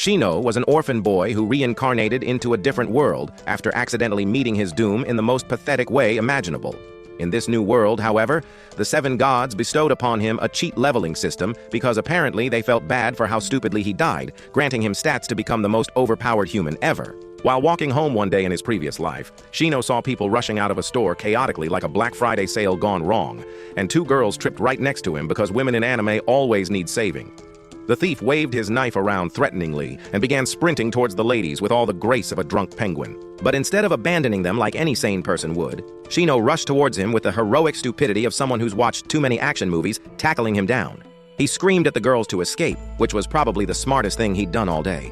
Shino was an orphan boy who reincarnated into a different world after accidentally meeting his doom in the most pathetic way imaginable. In this new world, however, the seven gods bestowed upon him a cheat leveling system because apparently they felt bad for how stupidly he died, granting him stats to become the most overpowered human ever. While walking home one day in his previous life, Shino saw people rushing out of a store chaotically like a Black Friday sale gone wrong, and two girls tripped right next to him because women in anime always need saving. The thief waved his knife around threateningly and began sprinting towards the ladies with all the grace of a drunk penguin. But instead of abandoning them like any sane person would, Shino rushed towards him with the heroic stupidity of someone who's watched too many action movies, tackling him down. He screamed at the girls to escape, which was probably the smartest thing he'd done all day.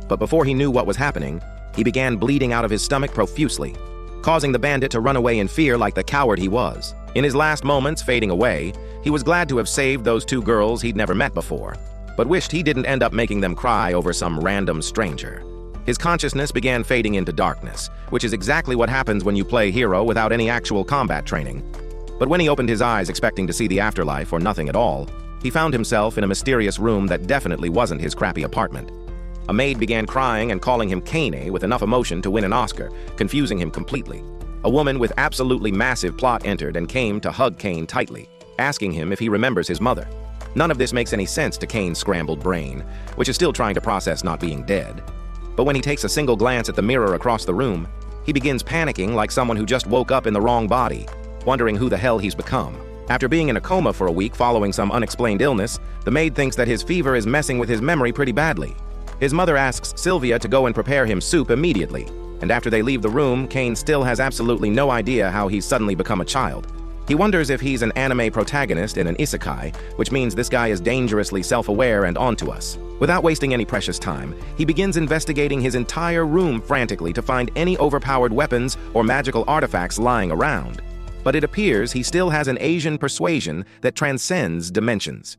But before he knew what was happening, he began bleeding out of his stomach profusely, causing the bandit to run away in fear like the coward he was. In his last moments fading away, he was glad to have saved those two girls he'd never met before, but wished he didn't end up making them cry over some random stranger. His consciousness began fading into darkness, which is exactly what happens when you play hero without any actual combat training. But when he opened his eyes expecting to see the afterlife or nothing at all, he found himself in a mysterious room that definitely wasn't his crappy apartment. A maid began crying and calling him Kane with enough emotion to win an Oscar, confusing him completely. A woman with absolutely massive plot entered and came to hug Kane tightly, asking him if he remembers his mother. None of this makes any sense to Kane's scrambled brain, which is still trying to process not being dead. But when he takes a single glance at the mirror across the room, he begins panicking like someone who just woke up in the wrong body, wondering who the hell he's become. After being in a coma for a week following some unexplained illness, the maid thinks that his fever is messing with his memory pretty badly. His mother asks Sylvia to go and prepare him soup immediately, and after they leave the room, Kane still has absolutely no idea how he's suddenly become a child. He wonders if he's an anime protagonist in an isekai, which means this guy is dangerously self-aware and onto us. Without wasting any precious time, he begins investigating his entire room frantically to find any overpowered weapons or magical artifacts lying around. But it appears he still has an Asian persuasion that transcends dimensions.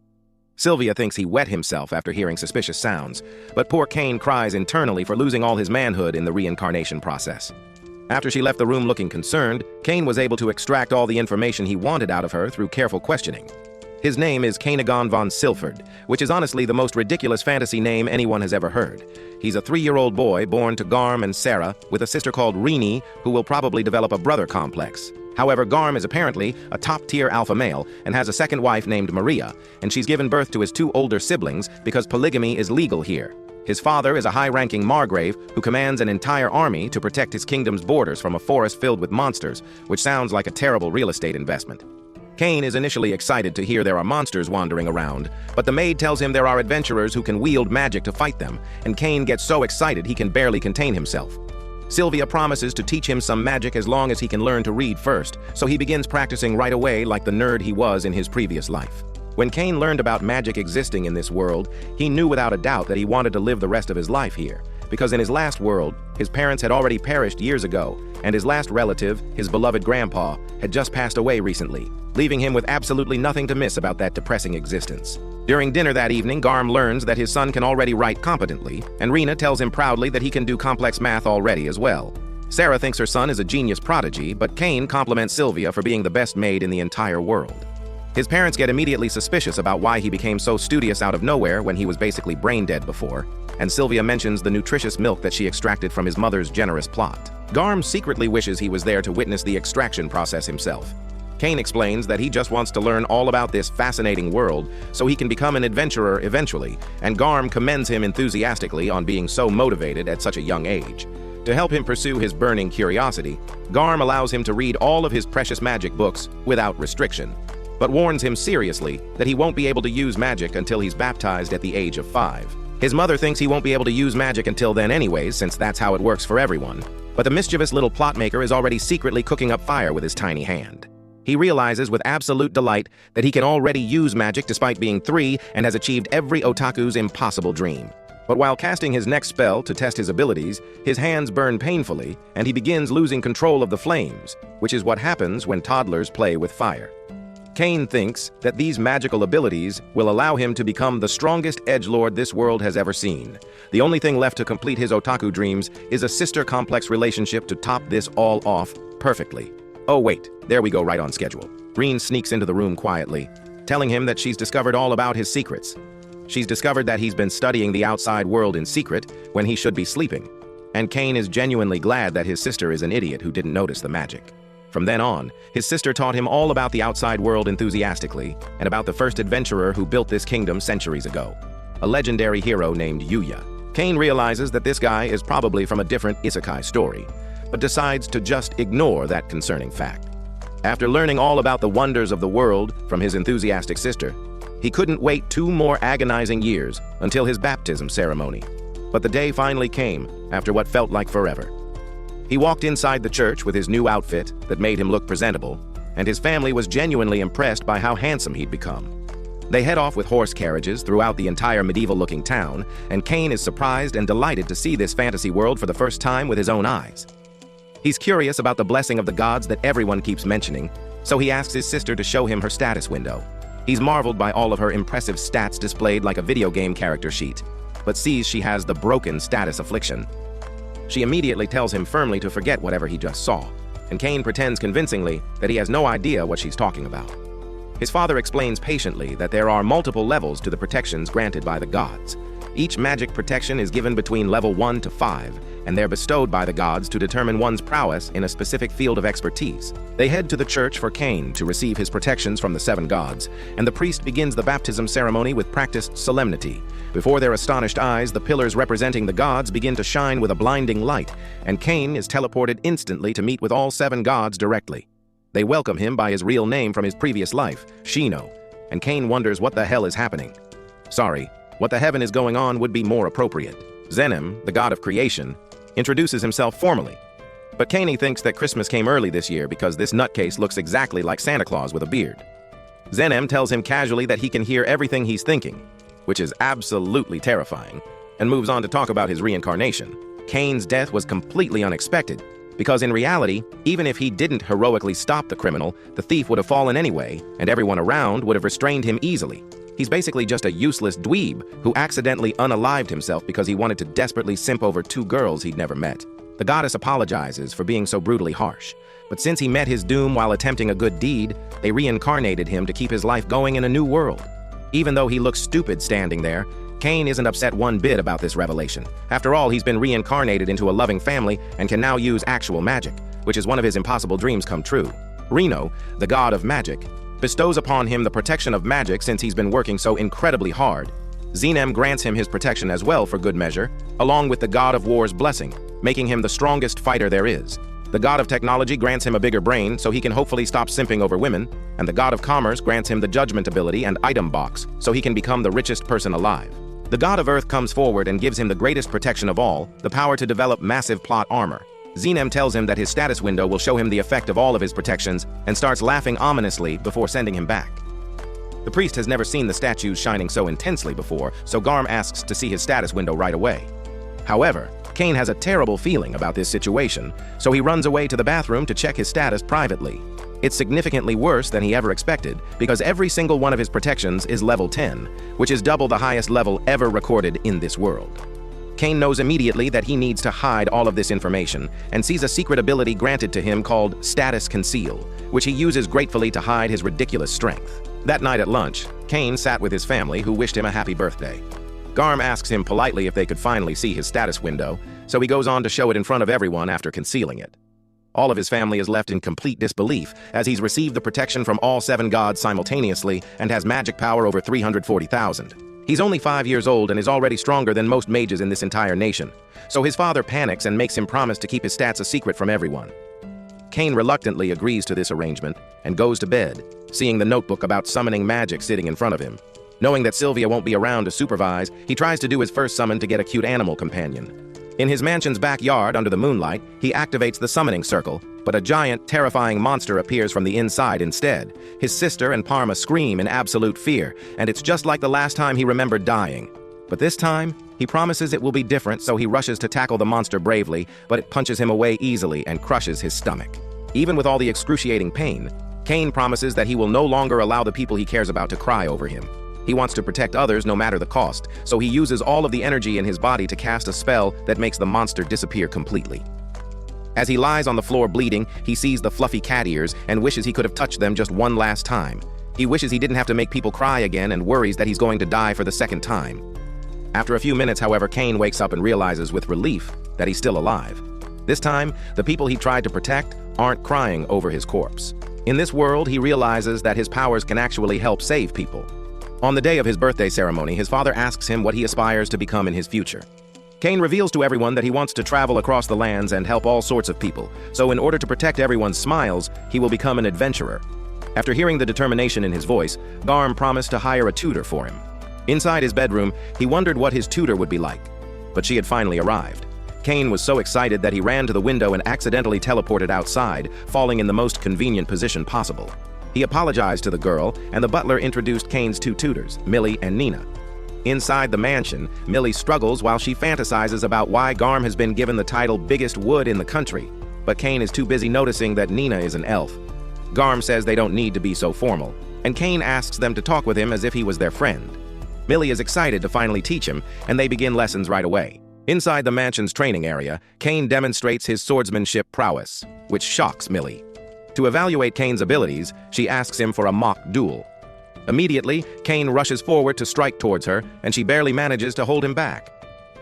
Sylvia thinks he wet himself after hearing suspicious sounds, but poor Kane cries internally for losing all his manhood in the reincarnation process. After she left the room looking concerned, Kane was able to extract all the information he wanted out of her through careful questioning. His name is Kanegon von Silford, which is honestly the most ridiculous fantasy name anyone has ever heard. He's a 3-year-old boy born to Garm and Sarah, with a sister called Rini, who will probably develop a brother complex. However, Garm is apparently a top-tier alpha male and has a second wife named Maria, and she's given birth to his 2 older siblings because polygamy is legal here. His father is a high-ranking Margrave who commands an entire army to protect his kingdom's borders from a forest filled with monsters, which sounds like a terrible real estate investment. Kane is initially excited to hear there are monsters wandering around, but the maid tells him there are adventurers who can wield magic to fight them, and Kane gets so excited he can barely contain himself. Sylvia promises to teach him some magic as long as he can learn to read first, so he begins practicing right away like the nerd he was in his previous life. When Kane learned about magic existing in this world, he knew without a doubt that he wanted to live the rest of his life here, because in his last world, his parents had already perished years ago, and his last relative, his beloved grandpa, had just passed away recently, leaving him with absolutely nothing to miss about that depressing existence. During dinner that evening, Garm learns that his son can already write competently, and Rena tells him proudly that he can do complex math already as well. Sarah thinks her son is a genius prodigy, but Kane compliments Sylvia for being the best maid in the entire world. His parents get immediately suspicious about why he became so studious out of nowhere when he was basically brain dead before, and Sylvia mentions the nutritious milk that she extracted from his mother's generous plot. Garm secretly wishes he was there to witness the extraction process himself. Kane explains that he just wants to learn all about this fascinating world so he can become an adventurer eventually, and Garm commends him enthusiastically on being so motivated at such a young age. To help him pursue his burning curiosity, Garm allows him to read all of his precious magic books without restriction, but warns him seriously that he won't be able to use magic until he's baptized at the age of 5. His mother thinks he won't be able to use magic until then anyways, since that's how it works for everyone. But the mischievous little plot maker is already secretly cooking up fire with his tiny hand. He realizes with absolute delight that he can already use magic despite being 3 and has achieved every otaku's impossible dream. But while casting his next spell to test his abilities, his hands burn painfully and he begins losing control of the flames, which is what happens when toddlers play with fire. Kane thinks that these magical abilities will allow him to become the strongest edgelord this world has ever seen. The only thing left to complete his otaku dreams is a sister-complex relationship to top this all off perfectly. Oh wait, there we go, right on schedule. Reen sneaks into the room quietly, telling him that she's discovered all about his secrets. She's discovered that he's been studying the outside world in secret when he should be sleeping, and Cain is genuinely glad that his sister is an idiot who didn't notice the magic. From then on, his sister taught him all about the outside world enthusiastically and about the first adventurer who built this kingdom centuries ago, a legendary hero named Yuya. Cain realizes that this guy is probably from a different isekai story, but decides to just ignore that concerning fact. After learning all about the wonders of the world from his enthusiastic sister, he couldn't wait 2 more agonizing years until his baptism ceremony. But the day finally came after what felt like forever. He walked inside the church with his new outfit that made him look presentable, and his family was genuinely impressed by how handsome he'd become. They head off with horse carriages throughout the entire medieval-looking town, and Cain is surprised and delighted to see this fantasy world for the first time with his own eyes. He's curious about the blessing of the gods that everyone keeps mentioning, so he asks his sister to show him her status window. He's marveled by all of her impressive stats displayed like a video game character sheet, but sees she has the broken status affliction. She immediately tells him firmly to forget whatever he just saw, and Cain pretends convincingly that he has no idea what she's talking about. His father explains patiently that there are multiple levels to the protections granted by the gods. Each magic protection is given between level 1 to 5, and they're bestowed by the gods to determine one's prowess in a specific field of expertise. They head to the church for Cain to receive his protections from the 7 gods, and the priest begins the baptism ceremony with practiced solemnity. Before their astonished eyes, the pillars representing the gods begin to shine with a blinding light, and Cain is teleported instantly to meet with all 7 gods directly. They welcome him by his real name from his previous life, Shino, and Cain wonders what the hell is happening. Sorry, what the heaven is going on would be more appropriate. Zenem, the god of creation, introduces himself formally. But Cain thinks that Christmas came early this year because this nutcase looks exactly like Santa Claus with a beard. Zenem tells him casually that he can hear everything he's thinking, which is absolutely terrifying, and moves on to talk about his reincarnation. Cain's death was completely unexpected, because in reality, even if he didn't heroically stop the criminal, the thief would have fallen anyway, and everyone around would have restrained him easily. He's basically just a useless dweeb who accidentally unalived himself because he wanted to desperately simp over 2 girls he'd never met. The goddess apologizes for being so brutally harsh, but since he met his doom while attempting a good deed, they reincarnated him to keep his life going in a new world. Even though he looks stupid standing there, Cain isn't upset one bit about this revelation. After all, he's been reincarnated into a loving family and can now use actual magic, which is one of his impossible dreams come true. Reno, the god of magic, bestows upon him the protection of magic since he's been working so incredibly hard. Zenem grants him his protection as well for good measure, along with the god of war's blessing, making him the strongest fighter there is. The god of technology grants him a bigger brain so he can hopefully stop simping over women, and the god of commerce grants him the judgment ability and item box so he can become the richest person alive. The god of earth comes forward and gives him the greatest protection of all, the power to develop massive plot armor. Zenem tells him that his status window will show him the effect of all of his protections and starts laughing ominously before sending him back. The priest has never seen the statues shining so intensely before, so Garm asks to see his status window right away. However, Cain has a terrible feeling about this situation, so he runs away to the bathroom to check his status privately. It's significantly worse than he ever expected, because every single one of his protections is level 10, which is double the highest level ever recorded in this world. Cain knows immediately that he needs to hide all of this information, and sees a secret ability granted to him called Status Conceal, which he uses gratefully to hide his ridiculous strength. That night at lunch, Cain sat with his family, who wished him a happy birthday. Garm asks him politely if they could finally see his status window, so he goes on to show it in front of everyone after concealing it. All of his family is left in complete disbelief, as he's received the protection from all 7 gods simultaneously and has magic power over 340,000. He's only 5 years old and is already stronger than most mages in this entire nation, so his father panics and makes him promise to keep his stats a secret from everyone. Cain reluctantly agrees to this arrangement and goes to bed, seeing the notebook about summoning magic sitting in front of him. Knowing that Sylvia won't be around to supervise, he tries to do his first summon to get a cute animal companion. In his mansion's backyard under the moonlight, he activates the summoning circle, but a giant, terrifying monster appears from the inside instead. His sister and Parma scream in absolute fear, and it's just like the last time he remembered dying. But this time, he promises it will be different, so he rushes to tackle the monster bravely, but it punches him away easily and crushes his stomach. Even with all the excruciating pain, Cain promises that he will no longer allow the people he cares about to cry over him. He wants to protect others no matter the cost, so he uses all of the energy in his body to cast a spell that makes the monster disappear completely. As he lies on the floor bleeding, he sees the fluffy cat ears and wishes he could have touched them just one last time. He wishes he didn't have to make people cry again and worries that he's going to die for the second time. After a few minutes, however, Kane wakes up and realizes with relief that he's still alive. This time, the people he tried to protect aren't crying over his corpse. In this world, he realizes that his powers can actually help save people. On the day of his birthday ceremony, his father asks him what he aspires to become in his future. Kane reveals to everyone that he wants to travel across the lands and help all sorts of people, so in order to protect everyone's smiles, he will become an adventurer. After hearing the determination in his voice, Garm promised to hire a tutor for him. Inside his bedroom, he wondered what his tutor would be like, but she had finally arrived. Kane was so excited that he ran to the window and accidentally teleported outside, falling in the most convenient position possible. He apologized to the girl, and the butler introduced Kane's two tutors, Millie and Nina. Inside the mansion, Millie struggles while she fantasizes about why Garm has been given the title Biggest Wood in the country, but Kane is too busy noticing that Nina is an elf. Garm says they don't need to be so formal, and Kane asks them to talk with him as if he was their friend. Millie is excited to finally teach him, and they begin lessons right away. Inside the mansion's training area, Kane demonstrates his swordsmanship prowess, which shocks Millie. To evaluate Kane's abilities, she asks him for a mock duel. Immediately, Kane rushes forward to strike towards her, and she barely manages to hold him back.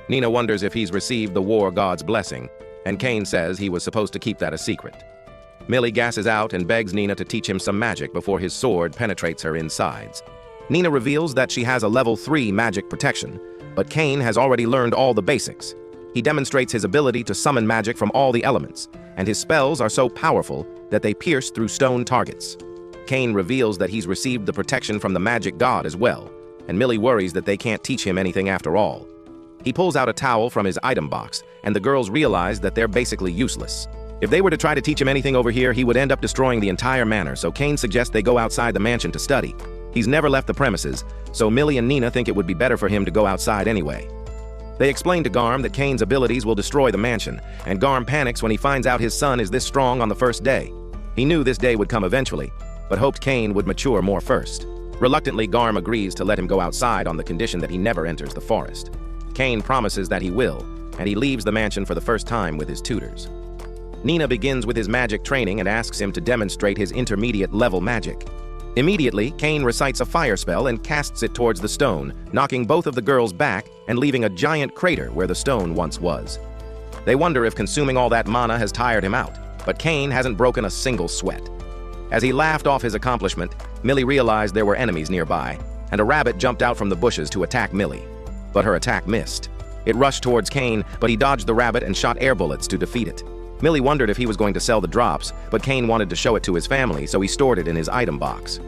Nina wonders if he's received the war god's blessing, and Kane says he was supposed to keep that a secret. Millie gasses out and begs Nina to teach him some magic before his sword penetrates her insides. Nina reveals that she has a level 3 magic protection, but Kane has already learned all the basics. He demonstrates his ability to summon magic from all the elements, and his spells are so powerful that they pierce through stone targets. Kane reveals that he's received the protection from the magic god as well, and Millie worries that they can't teach him anything after all. He pulls out a towel from his item box, and the girls realize that they're basically useless. If they were to try to teach him anything over here, he would end up destroying the entire manor, so Kane suggests they go outside the mansion to study. He's never left the premises, so Millie and Nina think it would be better for him to go outside anyway. They explain to Garm that Kane's abilities will destroy the mansion, and Garm panics when he finds out his son is this strong on the first day. He knew this day would come eventually, but hoped Kane would mature more first. Reluctantly, Garm agrees to let him go outside on the condition that he never enters the forest. Kane promises that he will, and he leaves the mansion for the first time with his tutors. Nina begins with his magic training and asks him to demonstrate his intermediate level magic. Immediately, Kane recites a fire spell and casts it towards the stone, knocking both of the girls back and leaving a giant crater where the stone once was. They wonder if consuming all that mana has tired him out, but Kane hasn't broken a single sweat. As he laughed off his accomplishment, Millie realized there were enemies nearby, and a rabbit jumped out from the bushes to attack Millie. But her attack missed. It rushed towards Kane, but he dodged the rabbit and shot air bullets to defeat it. Millie wondered if he was going to sell the drops, but Kane wanted to show it to his family, so he stored it in his item box.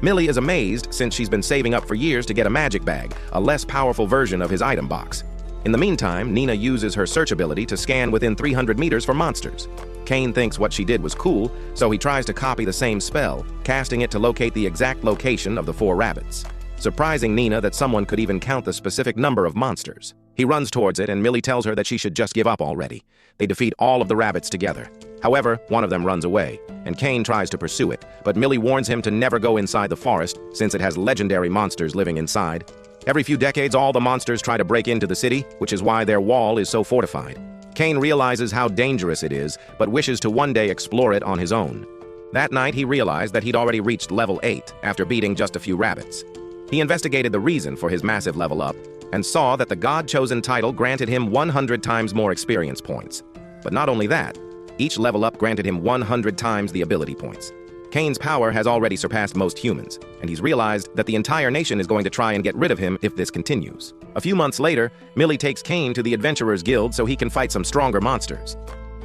Millie is amazed since she's been saving up for years to get a magic bag, a less powerful version of his item box. In the meantime, Nina uses her search ability to scan within 300 meters for monsters. Kane thinks what she did was cool, so he tries to copy the same spell, casting it to locate the exact location of the 4 rabbits, surprising Nina that someone could even count the specific number of monsters. He runs towards it, and Millie tells her that she should just give up already. They defeat all of the rabbits together. However, one of them runs away, and Kane tries to pursue it, but Millie warns him to never go inside the forest since it has legendary monsters living inside. Every few decades, all the monsters try to break into the city, which is why their wall is so fortified. Kane realizes how dangerous it is, but wishes to one day explore it on his own. That night, he realized that he'd already reached level 8 after beating just a few rabbits. He investigated the reason for his massive level up, and saw that the God-chosen title granted him 100 times more experience points. But not only that, each level up granted him 100 times the ability points. Kane's power has already surpassed most humans, and he's realized that the entire nation is going to try and get rid of him if this continues. A few months later, Millie takes Kane to the Adventurers Guild so he can fight some stronger monsters.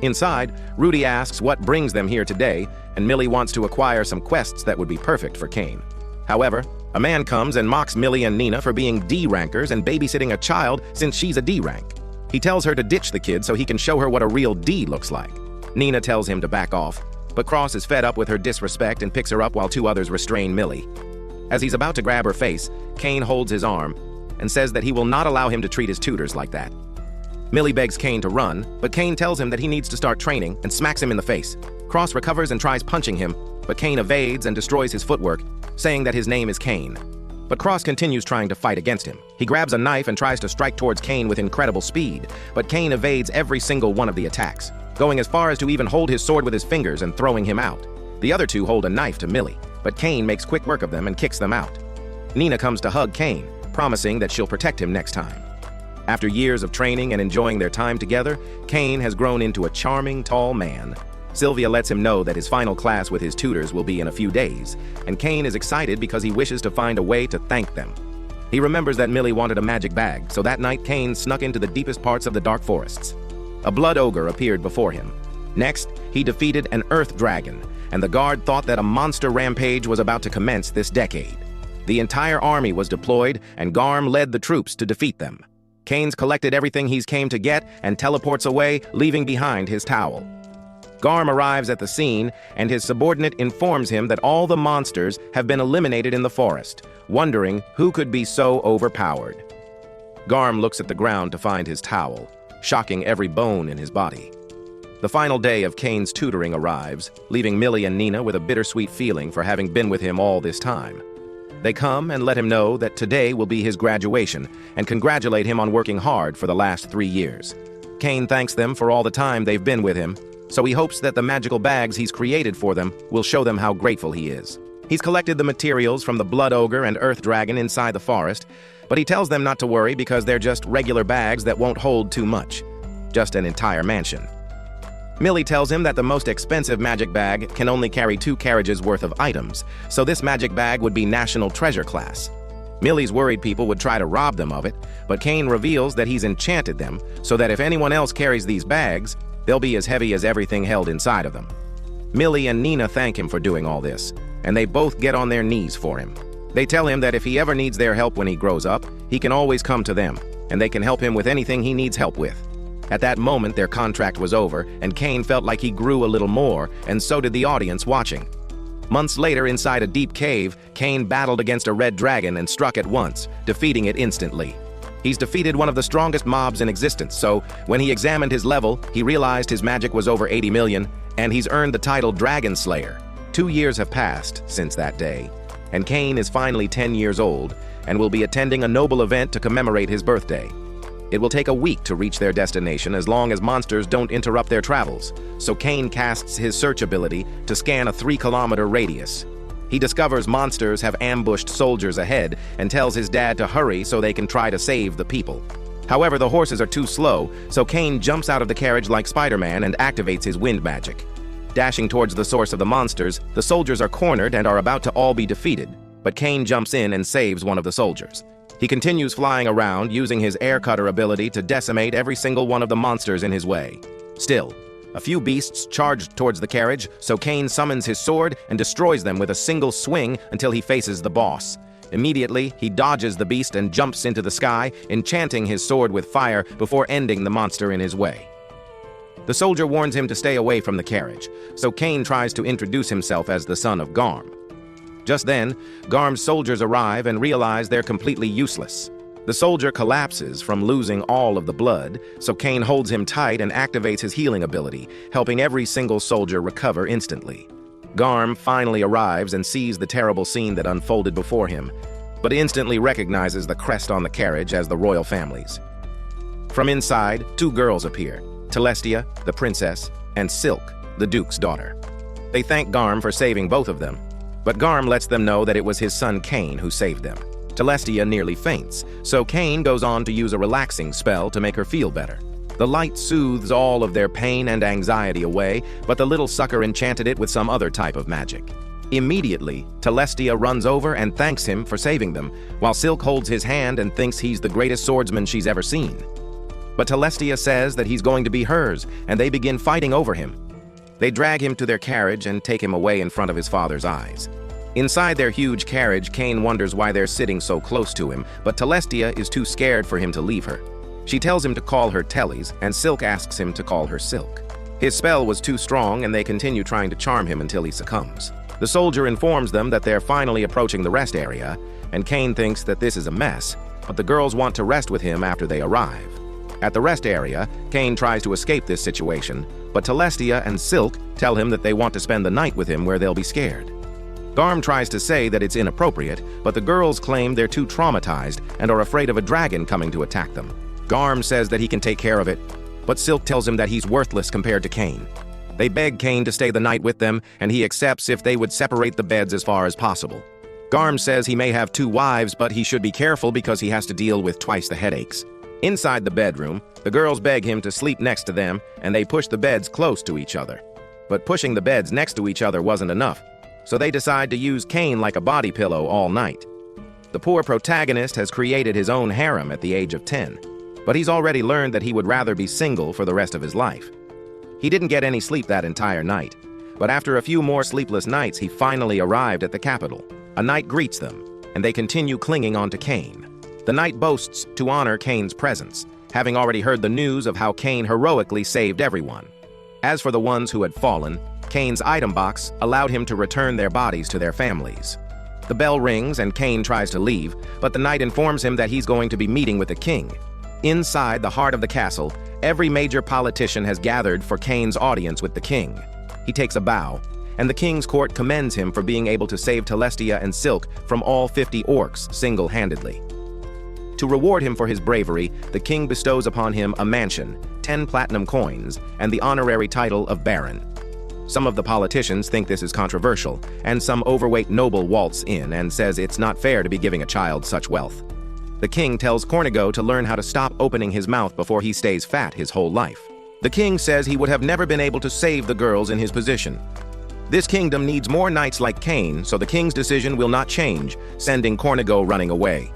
Inside, Rudy asks what brings them here today, and Millie wants to acquire some quests that would be perfect for Kane. However, a man comes and mocks Millie and Nina for being D-rankers and babysitting a child since she's a D-rank. He tells her to ditch the kid so he can show her what a real D looks like. Nina tells him to back off, but Cross is fed up with her disrespect and picks her up while 2 others restrain Millie. As he's about to grab her face, Kane holds his arm and says that he will not allow him to treat his tutors like that. Millie begs Kane to run, but Kane tells him that he needs to start training and smacks him in the face. Cross recovers and tries punching him, but Kane evades and destroys his footwork, saying that his name is Kane. But Cross continues trying to fight against him. He grabs a knife and tries to strike towards Kane with incredible speed, but Kane evades every single one of the attacks, going as far as to even hold his sword with his fingers and throwing him out. The other 2 hold a knife to Millie. but Kane makes quick work of them and kicks them out. Nina comes to hug Kane, promising that she'll protect him next time. After years of training and enjoying their time together, Kane has grown into a charming, tall man. Sylvia lets him know that his final class with his tutors will be in a few days, and Kane is excited because he wishes to find a way to thank them. He remembers that Millie wanted a magic bag, so that night Kane snuck into the deepest parts of the dark forests. A blood ogre appeared before him. Next, he defeated an earth dragon, and the guard thought that a monster rampage was about to commence this decade. The entire army was deployed, and Garm led the troops to defeat them. Kane's collected everything he's came to get and teleports away, leaving behind his towel. Garm arrives at the scene, and his subordinate informs him that all the monsters have been eliminated in the forest, wondering who could be so overpowered. Garm looks at the ground to find his towel, shocking every bone in his body. The final day of Kane's tutoring arrives, leaving Millie and Nina with a bittersweet feeling for having been with him all this time. They come and let him know that today will be his graduation and congratulate him on working hard for the last 3 years. Kane thanks them for all the time they've been with him, so he hopes that the magical bags he's created for them will show them how grateful he is. He's collected the materials from the blood ogre and earth dragon inside the forest, but he tells them not to worry because they're just regular bags that won't hold too much. Just an entire mansion. Millie tells him that the most expensive magic bag can only carry 2 carriages worth of items, so this magic bag would be national treasure class. Millie's worried people would try to rob them of it, but Kane reveals that he's enchanted them so that if anyone else carries these bags, they'll be as heavy as everything held inside of them. Millie and Nina thank him for doing all this, and they both get on their knees for him. They tell him that if he ever needs their help when he grows up, he can always come to them, and they can help him with anything he needs help with. At that moment, their contract was over, and Kane felt like he grew a little more, and so did the audience watching. Months later, inside a deep cave, Kane battled against a red dragon and struck it once, defeating it instantly. He's defeated one of the strongest mobs in existence, so when he examined his level, he realized his magic was over 80 million, and he's earned the title Dragon Slayer. 2 years have passed since that day, and Kane is finally 10 years old and will be attending a noble event to commemorate his birthday. It will take a week to reach their destination as long as monsters don't interrupt their travels, so Kane casts his search ability to scan a 3-kilometer radius. He discovers monsters have ambushed soldiers ahead and tells his dad to hurry so they can try to save the people. However, the horses are too slow, so Kane jumps out of the carriage like Spider-Man and activates his wind magic. Dashing towards the source of the monsters, the soldiers are cornered and are about to all be defeated, but Kane jumps in and saves one of the soldiers. He continues flying around, using his air cutter ability to decimate every single one of the monsters in his way. Still, a few beasts charged towards the carriage, so Kane summons his sword and destroys them with a single swing until he faces the boss. Immediately, he dodges the beast and jumps into the sky, enchanting his sword with fire before ending the monster in his way. The soldier warns him to stay away from the carriage, so Kane tries to introduce himself as the son of Garm. Just then, Garm's soldiers arrive and realize they're completely useless. The soldier collapses from losing all of the blood, so Kane holds him tight and activates his healing ability, helping every single soldier recover instantly. Garm finally arrives and sees the terrible scene that unfolded before him, but instantly recognizes the crest on the carriage as the royal family's. From inside, 2 girls appear, Celestia, the princess, and Silk, the duke's daughter. They thank Garm for saving both of them, but Garm lets them know that it was his son Kane who saved them. Celestia nearly faints, so Kane goes on to use a relaxing spell to make her feel better. The light soothes all of their pain and anxiety away, but the little sucker enchanted it with some other type of magic. Immediately, Celestia runs over and thanks him for saving them, while Silk holds his hand and thinks he's the greatest swordsman she's ever seen. But Celestia says that he's going to be hers, and they begin fighting over him. They drag him to their carriage and take him away in front of his father's eyes. Inside their huge carriage, Kane wonders why they're sitting so close to him, but Celestia is too scared for him to leave her. She tells him to call her Tellys, and Silk asks him to call her Silk. His spell was too strong, and they continue trying to charm him until he succumbs. The soldier informs them that they're finally approaching the rest area, and Kane thinks that this is a mess, but the girls want to rest with him after they arrive. At the rest area, Kane tries to escape this situation, but Celestia and Silk tell him that they want to spend the night with him where they'll be scared. Garm tries to say that it's inappropriate, but the girls claim they're too traumatized and are afraid of a dragon coming to attack them. Garm says that he can take care of it, but Silk tells him that he's worthless compared to Kane. They beg Cain to stay the night with them, and he accepts if they would separate the beds as far as possible. Garm says he may have 2 wives, but he should be careful because he has to deal with twice the headaches. Inside the bedroom, the girls beg him to sleep next to them, and they push the beds close to each other. But pushing the beds next to each other wasn't enough, so they decide to use Cain like a body pillow all night. The poor protagonist has created his own harem at the age of 10, but he's already learned that he would rather be single for the rest of his life. He didn't get any sleep that entire night, but after a few more sleepless nights, he finally arrived at the capital. A knight greets them, and they continue clinging on to Cain. The knight boasts to honor Cain's presence, having already heard the news of how Cain heroically saved everyone. As for the ones who had fallen, Cain's item box allowed him to return their bodies to their families. The bell rings and Cain tries to leave, but the knight informs him that he's going to be meeting with the king. Inside the heart of the castle, every major politician has gathered for Cain's audience with the king. He takes a bow, and the king's court commends him for being able to save Telestia and Silk from all 50 orcs single-handedly. To reward him for his bravery, the king bestows upon him a mansion, 10 platinum coins, and the honorary title of baron. Some of the politicians think this is controversial, and some overweight noble waltz in and says it's not fair to be giving a child such wealth. The king tells Cornigo to learn how to stop opening his mouth before he stays fat his whole life. The king says he would have never been able to save the girls in his position. This kingdom needs more knights like Cain, so the king's decision will not change, sending Cornigo running away.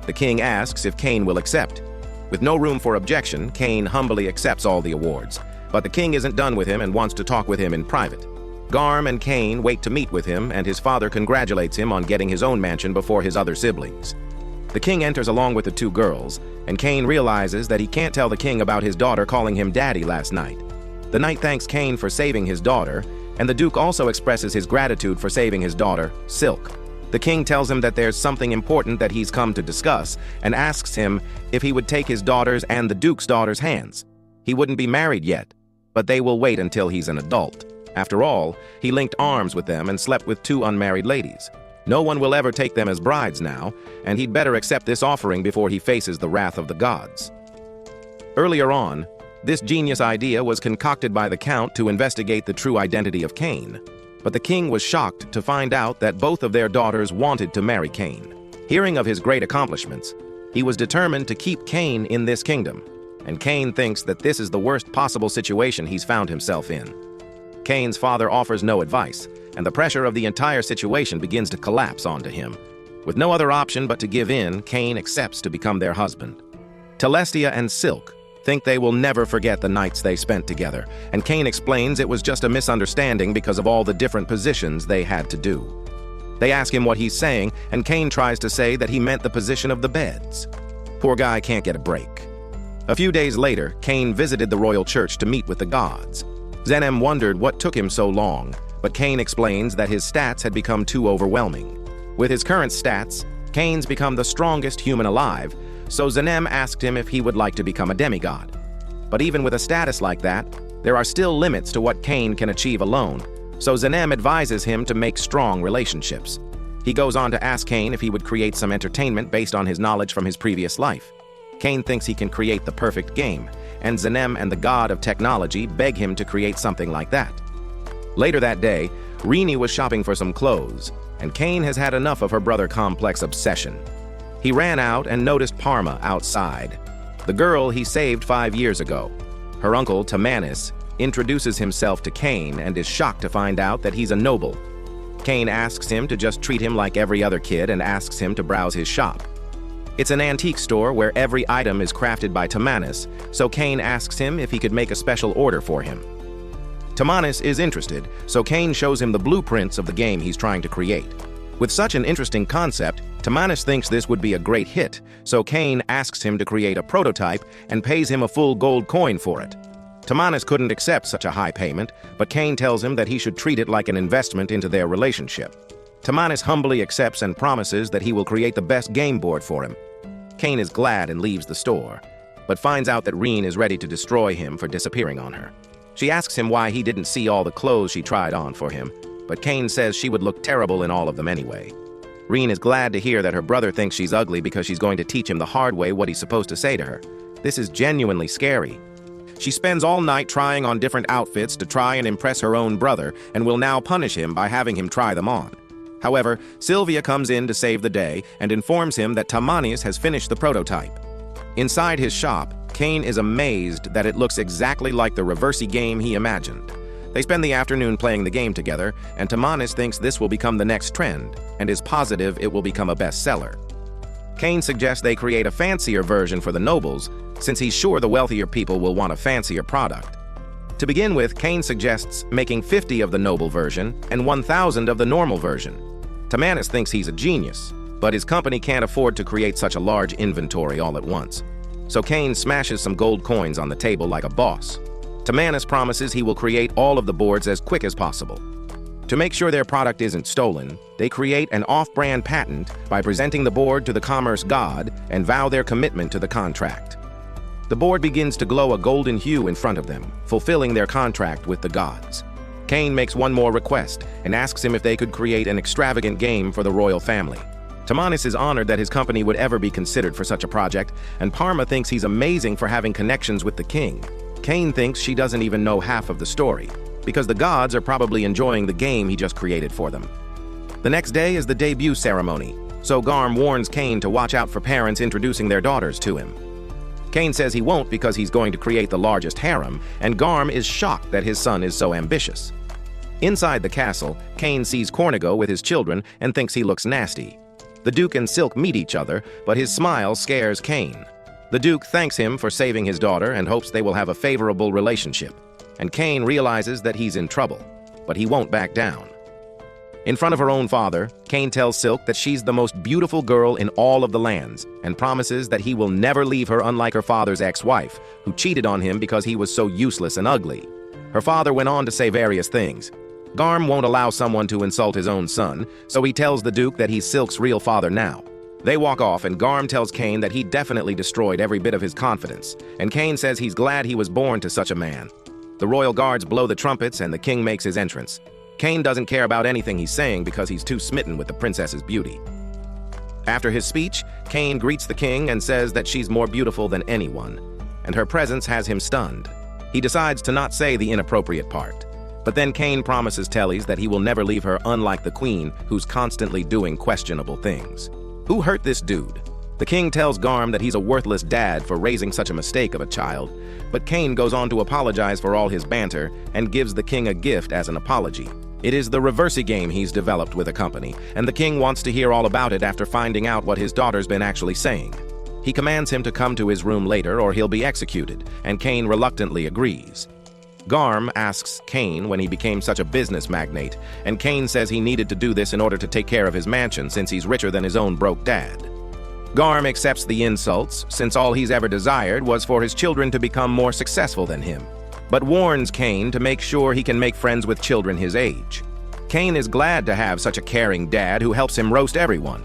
The king asks if Cain will accept. With no room for objection, Cain humbly accepts all the awards, but the king isn't done with him and wants to talk with him in private. Garm and Cain wait to meet with him, and his father congratulates him on getting his own mansion before his other siblings. The king enters along with the 2 girls, and Cain realizes that he can't tell the king about his daughter calling him daddy last night. The knight thanks Cain for saving his daughter, and the duke also expresses his gratitude for saving his daughter, Silk. The king tells him that there's something important that he's come to discuss, and asks him if he would take his daughter's and the duke's daughter's hands. He wouldn't be married yet, but they will wait until he's an adult. After all, he linked arms with them and slept with 2 unmarried ladies. No one will ever take them as brides now, and he'd better accept this offering before he faces the wrath of the gods. Earlier on, this genius idea was concocted by the count to investigate the true identity of Cain, but the king was shocked to find out that both of their daughters wanted to marry Cain. Hearing of his great accomplishments, he was determined to keep Cain in this kingdom, and Cain thinks that this is the worst possible situation he's found himself in. Cain's father offers no advice, and the pressure of the entire situation begins to collapse onto him. With no other option but to give in, Cain accepts to become their husband. Telestia and Silk think they will never forget the nights they spent together, and Cain explains it was just a misunderstanding because of all the different positions they had to do. They ask him what he's saying, and Cain tries to say that he meant the position of the beds. Poor guy can't get a break. A few days later, Cain visited the royal church to meet with the gods. Zenem wondered what took him so long, but Cain explains that his stats had become too overwhelming. With his current stats, Cain's become the strongest human alive, so Zenem asked him if he would like to become a demigod. But even with a status like that, there are still limits to what Cain can achieve alone, so Zenem advises him to make strong relationships. He goes on to ask Cain if he would create some entertainment based on his knowledge from his previous life. Cain thinks he can create the perfect game, and Zenem and the god of technology beg him to create something like that. Later that day, Rini was shopping for some clothes, and Cain has had enough of her brother Complex obsession. He ran out and noticed Parma outside, the girl he saved 5 years ago. Her uncle, Tamanis, introduces himself to Cain and is shocked to find out that he's a noble. Cain asks him to just treat him like every other kid and asks him to browse his shop. It's an antique store where every item is crafted by Tamanis, so Cain asks him if he could make a special order for him. Tamanis is interested, so Cain shows him the blueprints of the game he's trying to create. With such an interesting concept, Tamanis thinks this would be a great hit, so Cain asks him to create a prototype and pays him a full gold coin for it. Tamanis couldn't accept such a high payment, but Cain tells him that he should treat it like an investment into their relationship. Tamanis humbly accepts and promises that he will create the best game board for him. Cain is glad and leaves the store, but finds out that Reen is ready to destroy him for disappearing on her. She asks him why he didn't see all the clothes she tried on for him, but Cain says she would look terrible in all of them anyway. Reen is glad to hear that her brother thinks she's ugly because she's going to teach him the hard way what he's supposed to say to her. This is genuinely scary. She spends all night trying on different outfits to try and impress her own brother and will now punish him by having him try them on. However, Sylvia comes in to save the day and informs him that Tamanis has finished the prototype. Inside his shop, Kane is amazed that it looks exactly like the reversey game he imagined. They spend the afternoon playing the game together, and Tamanis thinks this will become the next trend and is positive it will become a bestseller. Kane suggests they create a fancier version for the nobles, since he's sure the wealthier people will want a fancier product. To begin with, Kane suggests making 50 of the noble version and 1,000 of the normal version. Tamanis thinks he's a genius, but his company can't afford to create such a large inventory all at once. So Kane smashes some gold coins on the table like a boss. Tamanis promises he will create all of the boards as quick as possible. To make sure their product isn't stolen, they create an off-brand patent by presenting the board to the commerce god and vow their commitment to the contract. The board begins to glow a golden hue in front of them, fulfilling their contract with the gods. Kane makes one more request and asks him if they could create an extravagant game for the royal family. Tamanis is honored that his company would ever be considered for such a project, and Parma thinks he's amazing for having connections with the king. Kane thinks she doesn't even know half of the story, because the gods are probably enjoying the game he just created for them. The next day is the debut ceremony, so Garm warns Kane to watch out for parents introducing their daughters to him. Kane says he won't because he's going to create the largest harem, and Garm is shocked that his son is so ambitious. Inside the castle, Kane sees Cornigo with his children and thinks he looks nasty. The Duke and Silk meet each other, but his smile scares Kane. The Duke thanks him for saving his daughter and hopes they will have a favorable relationship. And Kane realizes that he's in trouble, but he won't back down. In front of her own father, Kane tells Silk that she's the most beautiful girl in all of the lands and promises that he will never leave her, unlike her father's ex-wife, who cheated on him because he was so useless and ugly. Her father went on to say various things. Garm won't allow someone to insult his own son, so he tells the Duke that he's Silk's real father now. They walk off, and Garm tells Kane that he definitely destroyed every bit of his confidence, and Kane says he's glad he was born to such a man. The royal guards blow the trumpets, and the king makes his entrance. Kane doesn't care about anything he's saying because he's too smitten with the princess's beauty. After his speech, Kane greets the king and says that she's more beautiful than anyone, and her presence has him stunned. He decides to not say the inappropriate part. But then Kane promises Tellys that he will never leave her, unlike the queen, who's constantly doing questionable things. Who hurt this dude? The king tells Garm that he's a worthless dad for raising such a mistake of a child, but Kane goes on to apologize for all his banter and gives the king a gift as an apology. It is the reversey game he's developed with a company, and the king wants to hear all about it after finding out what his daughter's been actually saying. He commands him to come to his room later or he'll be executed, and Kane reluctantly agrees. Garm asks Kane when he became such a business magnate, and Kane says he needed to do this in order to take care of his mansion since he's richer than his own broke dad. Garm accepts the insults since all he's ever desired was for his children to become more successful than him, but warns Kane to make sure he can make friends with children his age. Kane is glad to have such a caring dad who helps him roast everyone.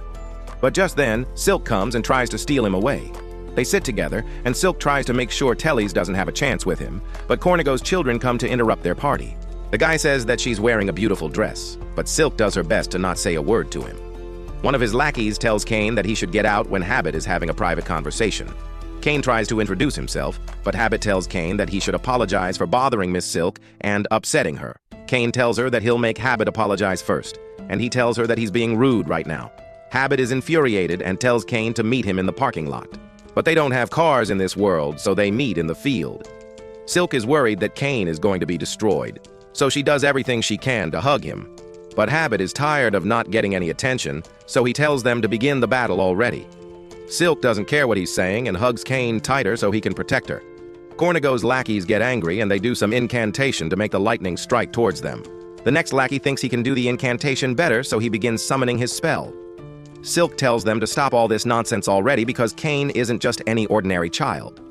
But just then, Silk comes and tries to steal him away. They sit together, and Silk tries to make sure Tellys doesn't have a chance with him, but Cornigo's children come to interrupt their party. The guy says that she's wearing a beautiful dress, but Silk does her best to not say a word to him. One of his lackeys tells Kane that he should get out when Habit is having a private conversation. Kane tries to introduce himself, but Habit tells Kane that he should apologize for bothering Miss Silk and upsetting her. Kane tells her that he'll make Habit apologize first, and he tells her that he's being rude right now. Habit is infuriated and tells Kane to meet him in the parking lot. But they don't have cars in this world, so they meet in the field. Silk is worried that Kane is going to be destroyed, so she does everything she can to hug him. But Habit is tired of not getting any attention, so he tells them to begin the battle already. Silk doesn't care what he's saying and hugs Kane tighter so he can protect her. Cornigo's lackeys get angry and they do some incantation to make the lightning strike towards them. The next lackey thinks he can do the incantation better, so he begins summoning his spell. Silk tells them to stop all this nonsense already because Kane isn't just any ordinary child.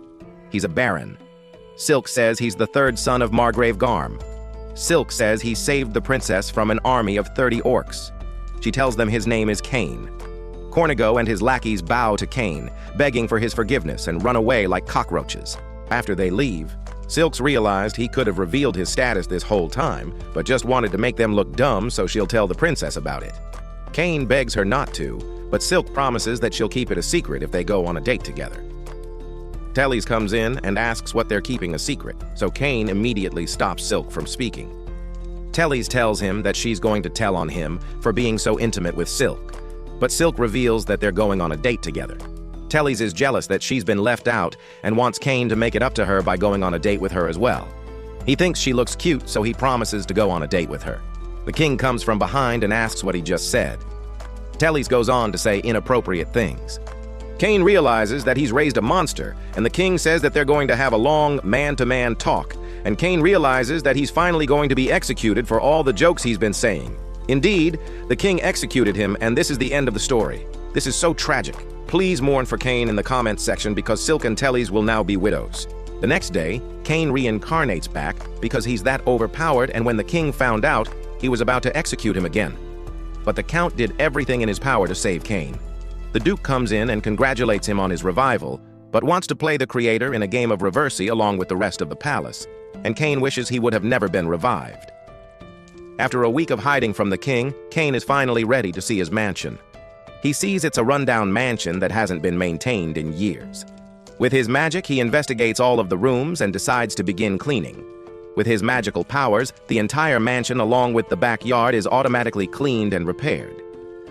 He's a baron. Silk says he's the third son of Margrave Garm. Silk says he saved the princess from an army of 30 orcs. She tells them his name is Kane. Cornigo and his lackeys bow to Kane, begging for his forgiveness and run away like cockroaches. After they leave, Silk's realized he could have revealed his status this whole time, but just wanted to make them look dumb so she'll tell the princess about it. Kane begs her not to, but Silk promises that she'll keep it a secret if they go on a date together. Tellys comes in and asks what they're keeping a secret, so Cain immediately stops Silk from speaking. Tellys tells him that she's going to tell on him for being so intimate with Silk, but Silk reveals that they're going on a date together. Tellys is jealous that she's been left out and wants Cain to make it up to her by going on a date with her as well. He thinks she looks cute, so he promises to go on a date with her. The king comes from behind and asks what he just said. Tellys goes on to say inappropriate things. Cain realizes that he's raised a monster, and the king says that they're going to have a long man-to-man talk, and Cain realizes that he's finally going to be executed for all the jokes he's been saying. Indeed, the king executed him, and this is the end of the story. This is so tragic. Please mourn for Cain in the comments section because Silk and Tellys will now be widows. The next day, Cain reincarnates back because he's that overpowered, and when the king found out, he was about to execute him again. But the count did everything in his power to save Cain. The Duke comes in and congratulates him on his revival, but wants to play the creator in a game of reversey along with the rest of the palace, and Cain wishes he would have never been revived. After a week of hiding from the king, Cain is finally ready to see his mansion. He sees it's a rundown mansion that hasn't been maintained in years. With his magic, he investigates all of the rooms and decides to begin cleaning. With his magical powers, the entire mansion along with the backyard is automatically cleaned and repaired.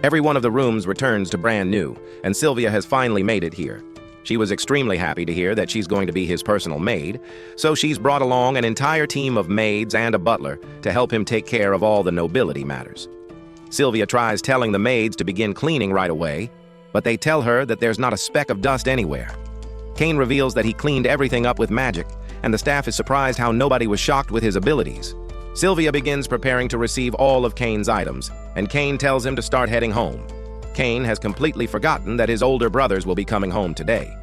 Every one of the rooms returns to brand new, and Sylvia has finally made it here. She was extremely happy to hear that she's going to be his personal maid, so she's brought along an entire team of maids and a butler to help him take care of all the nobility matters. Sylvia tries telling the maids to begin cleaning right away, but they tell her that there's not a speck of dust anywhere. Cain reveals that he cleaned everything up with magic, and the staff is surprised how nobody was shocked with his abilities. Sylvia begins preparing to receive all of Cain's items, and Cain tells him to start heading home. Cain has completely forgotten that his older brothers will be coming home today.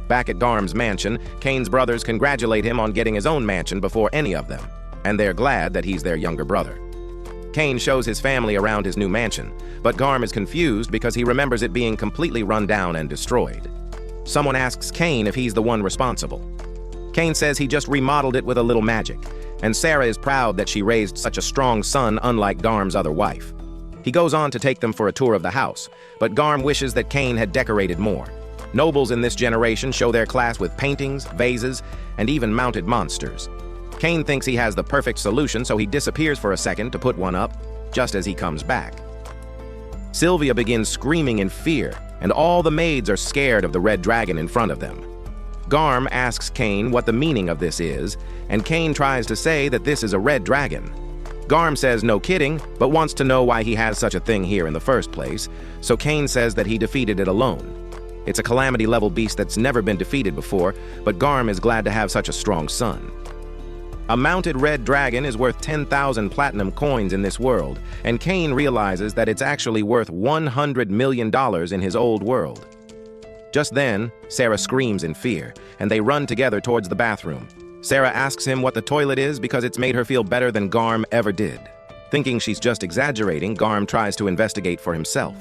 Back at Garm's mansion, Cain's brothers congratulate him on getting his own mansion before any of them, and they're glad that he's their younger brother. Cain shows his family around his new mansion, but Garm is confused because he remembers it being completely run down and destroyed. Someone asks Cain if he's the one responsible. Cain says he just remodeled it with a little magic, and Sarah is proud that she raised such a strong son unlike Garm's other wife. He goes on to take them for a tour of the house, but Garm wishes that Cain had decorated more. Nobles in this generation show their class with paintings, vases, and even mounted monsters. Cain thinks he has the perfect solution, so he disappears for a second to put one up, just as he comes back. Sylvia begins screaming in fear, and all the maids are scared of the red dragon in front of them. Garm asks Cain what the meaning of this is, and Cain tries to say that this is a red dragon. Garm says no kidding, but wants to know why he has such a thing here in the first place, so Cain says that he defeated it alone. It's a calamity-level beast that's never been defeated before, but Garm is glad to have such a strong son. A mounted red dragon is worth 10,000 platinum coins in this world, and Cain realizes that it's actually worth $100 million in his old world. Just then, Sarah screams in fear, and they run together towards the bathroom. Sarah asks him what the toilet is because it's made her feel better than Garm ever did. Thinking she's just exaggerating, Garm tries to investigate for himself.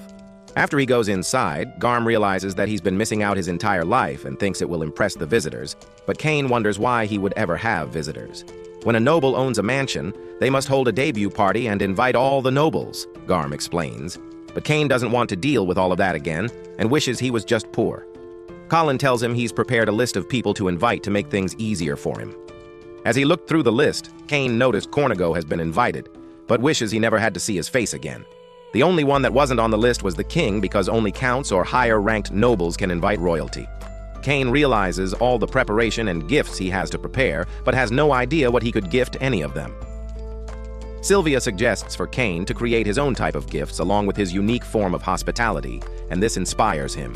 After he goes inside, Garm realizes that he's been missing out his entire life and thinks it will impress the visitors, but Cain wonders why he would ever have visitors. When a noble owns a mansion, they must hold a debut party and invite all the nobles, Garm explains. But Cain doesn't want to deal with all of that again and wishes he was just poor. Colin tells him he's prepared a list of people to invite to make things easier for him. As he looked through the list, Cain noticed Cornigo has been invited, but wishes he never had to see his face again. The only one that wasn't on the list was the king because only counts or higher-ranked nobles can invite royalty. Cain realizes all the preparation and gifts he has to prepare, but has no idea what he could gift any of them. Sylvia suggests for Cain to create his own type of gifts along with his unique form of hospitality, and this inspires him.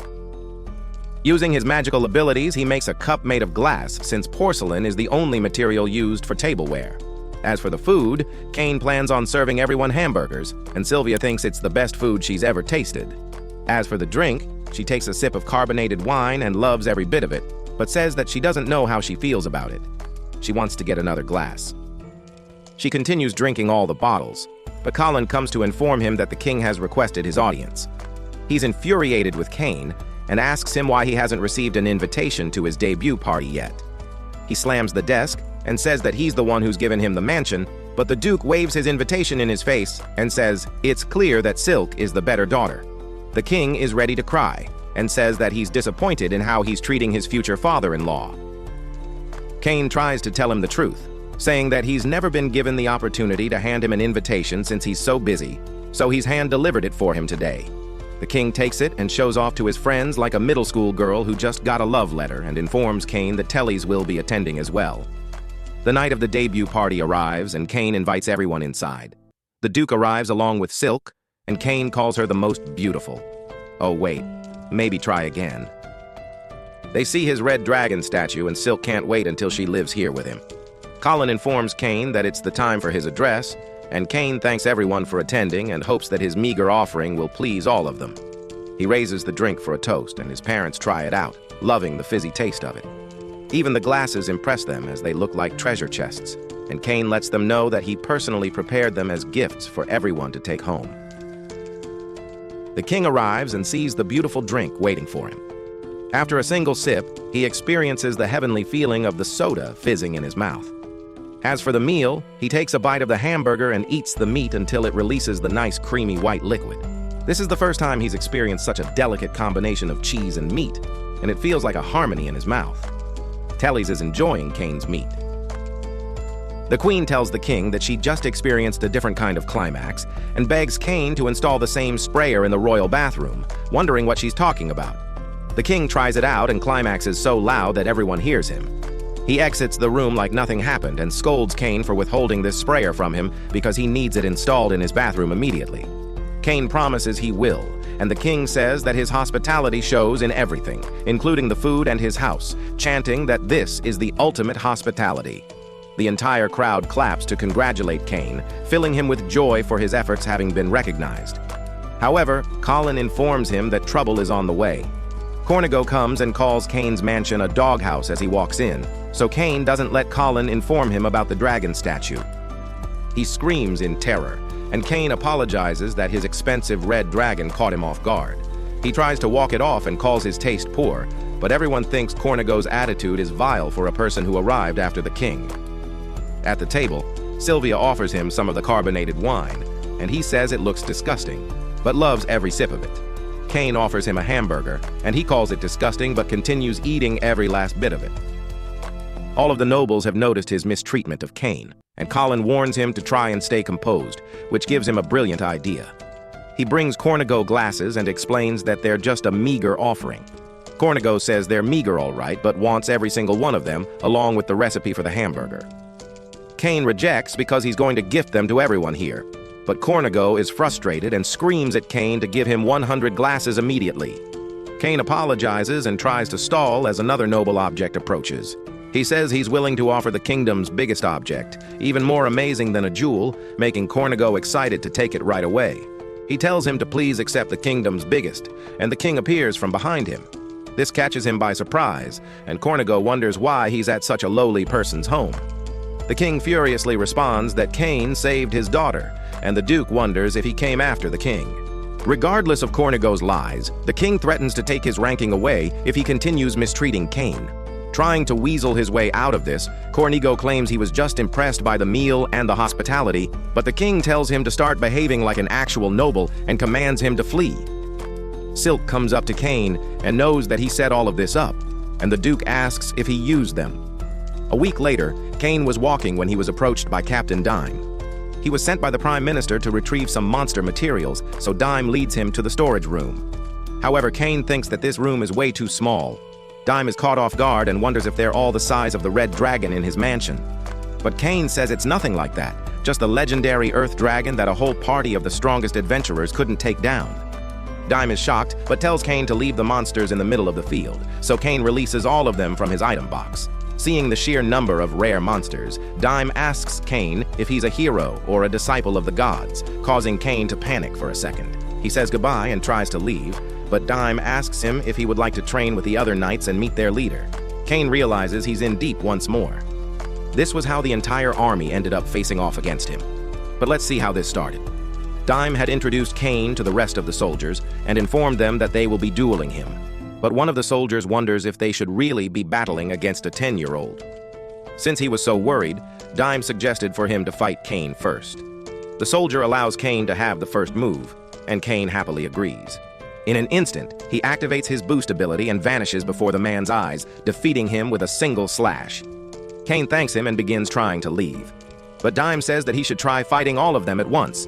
Using his magical abilities, he makes a cup made of glass, since porcelain is the only material used for tableware. As for the food, Cain plans on serving everyone hamburgers, and Sylvia thinks it's the best food she's ever tasted. As for the drink, she takes a sip of carbonated wine and loves every bit of it, but says that she doesn't know how she feels about it. She wants to get another glass. She continues drinking all the bottles, but Colin comes to inform him that the king has requested his audience. He's infuriated with Cain and asks him why he hasn't received an invitation to his debut party yet. He slams the desk and says that he's the one who's given him the mansion, but the Duke waves his invitation in his face and says it's clear that Silk is the better daughter. The king is ready to cry and says that he's disappointed in how he's treating his future father-in-law. Cain tries to tell him the truth, saying that he's never been given the opportunity to hand him an invitation since he's so busy, so he's hand-delivered it for him today. The king takes it and shows off to his friends like a middle school girl who just got a love letter and informs Cain that Tellys will be attending as well. The night of the debut party arrives and Cain invites everyone inside. The Duke arrives along with Silk, and Cain calls her the most beautiful. Oh wait, maybe try again. They see his red dragon statue and Silk can't wait until she lives here with him. Colin informs Cain that it's the time for his address, and Cain thanks everyone for attending and hopes that his meager offering will please all of them. He raises the drink for a toast and his parents try it out, loving the fizzy taste of it. Even the glasses impress them as they look like treasure chests, and Cain lets them know that he personally prepared them as gifts for everyone to take home. The king arrives and sees the beautiful drink waiting for him. After a single sip, he experiences the heavenly feeling of the soda fizzing in his mouth. As for the meal, he takes a bite of the hamburger and eats the meat until it releases the nice creamy white liquid. This is the first time he's experienced such a delicate combination of cheese and meat, and it feels like a harmony in his mouth. Tellys is enjoying Cain's meat. The queen tells the king that she just experienced a different kind of climax and begs Cain to install the same sprayer in the royal bathroom, wondering what she's talking about. The king tries it out and climaxes so loud that everyone hears him. He exits the room like nothing happened and scolds Cain for withholding this sprayer from him because he needs it installed in his bathroom immediately. Cain promises he will, and the king says that his hospitality shows in everything, including the food and his house, chanting that this is the ultimate hospitality. The entire crowd claps to congratulate Cain, filling him with joy for his efforts having been recognized. However, Colin informs him that trouble is on the way. Cornigo comes and calls Cain's mansion a doghouse as he walks in, so Cain doesn't let Colin inform him about the dragon statue. He screams in terror, and Cain apologizes that his expensive red dragon caught him off guard. He tries to walk it off and calls his taste poor, but everyone thinks Cornigo's attitude is vile for a person who arrived after the king. At the table, Sylvia offers him some of the carbonated wine, and he says it looks disgusting, but loves every sip of it. Cain offers him a hamburger, and he calls it disgusting but continues eating every last bit of it. All of the nobles have noticed his mistreatment of Cain, and Colin warns him to try and stay composed, which gives him a brilliant idea. He brings Cornigo glasses and explains that they're just a meager offering. Cornigo says they're meager all right, but wants every single one of them, along with the recipe for the hamburger. Cain rejects because he's going to gift them to everyone here. But Cornigo is frustrated and screams at Cain to give him 100 glasses immediately. Cain apologizes and tries to stall as another noble object approaches. He says he's willing to offer the kingdom's biggest object, even more amazing than a jewel, making Cornigo excited to take it right away. He tells him to please accept the kingdom's biggest, and the king appears from behind him. This catches him by surprise, and Cornigo wonders why he's at such a lowly person's home. The king furiously responds that Cain saved his daughter, and the Duke wonders if he came after the king. Regardless of Cornigo's lies, the king threatens to take his ranking away if he continues mistreating Cain. Trying to weasel his way out of this, Cornigo claims he was just impressed by the meal and the hospitality, but the king tells him to start behaving like an actual noble and commands him to flee. Silk comes up to Cain and knows that he set all of this up, and the Duke asks if he used them. A week later, Cain was walking when he was approached by Captain Dime. He was sent by the Prime Minister to retrieve some monster materials, so Dime leads him to the storage room. However, Cain thinks that this room is way too small. Dime is caught off guard and wonders if they're all the size of the red dragon in his mansion. But Cain says it's nothing like that, just a legendary earth dragon that a whole party of the strongest adventurers couldn't take down. Dime is shocked, but tells Cain to leave the monsters in the middle of the field, so Cain releases all of them from his item box. Seeing the sheer number of rare monsters, Dime asks Cain if he's a hero or a disciple of the gods, causing Cain to panic for a second. He says goodbye and tries to leave, but Dime asks him if he would like to train with the other knights and meet their leader. Cain realizes he's in deep once more. This was how the entire army ended up facing off against him. But let's see how this started. Dime had introduced Cain to the rest of the soldiers and informed them that they will be dueling him. But one of the soldiers wonders if they should really be battling against a 10-year-old. Since he was so worried, Dime suggested for him to fight Cain first. The soldier allows Cain to have the first move, and Cain happily agrees. In an instant, he activates his boost ability and vanishes before the man's eyes, defeating him with a single slash. Cain thanks him and begins trying to leave. But Dime says that he should try fighting all of them at once.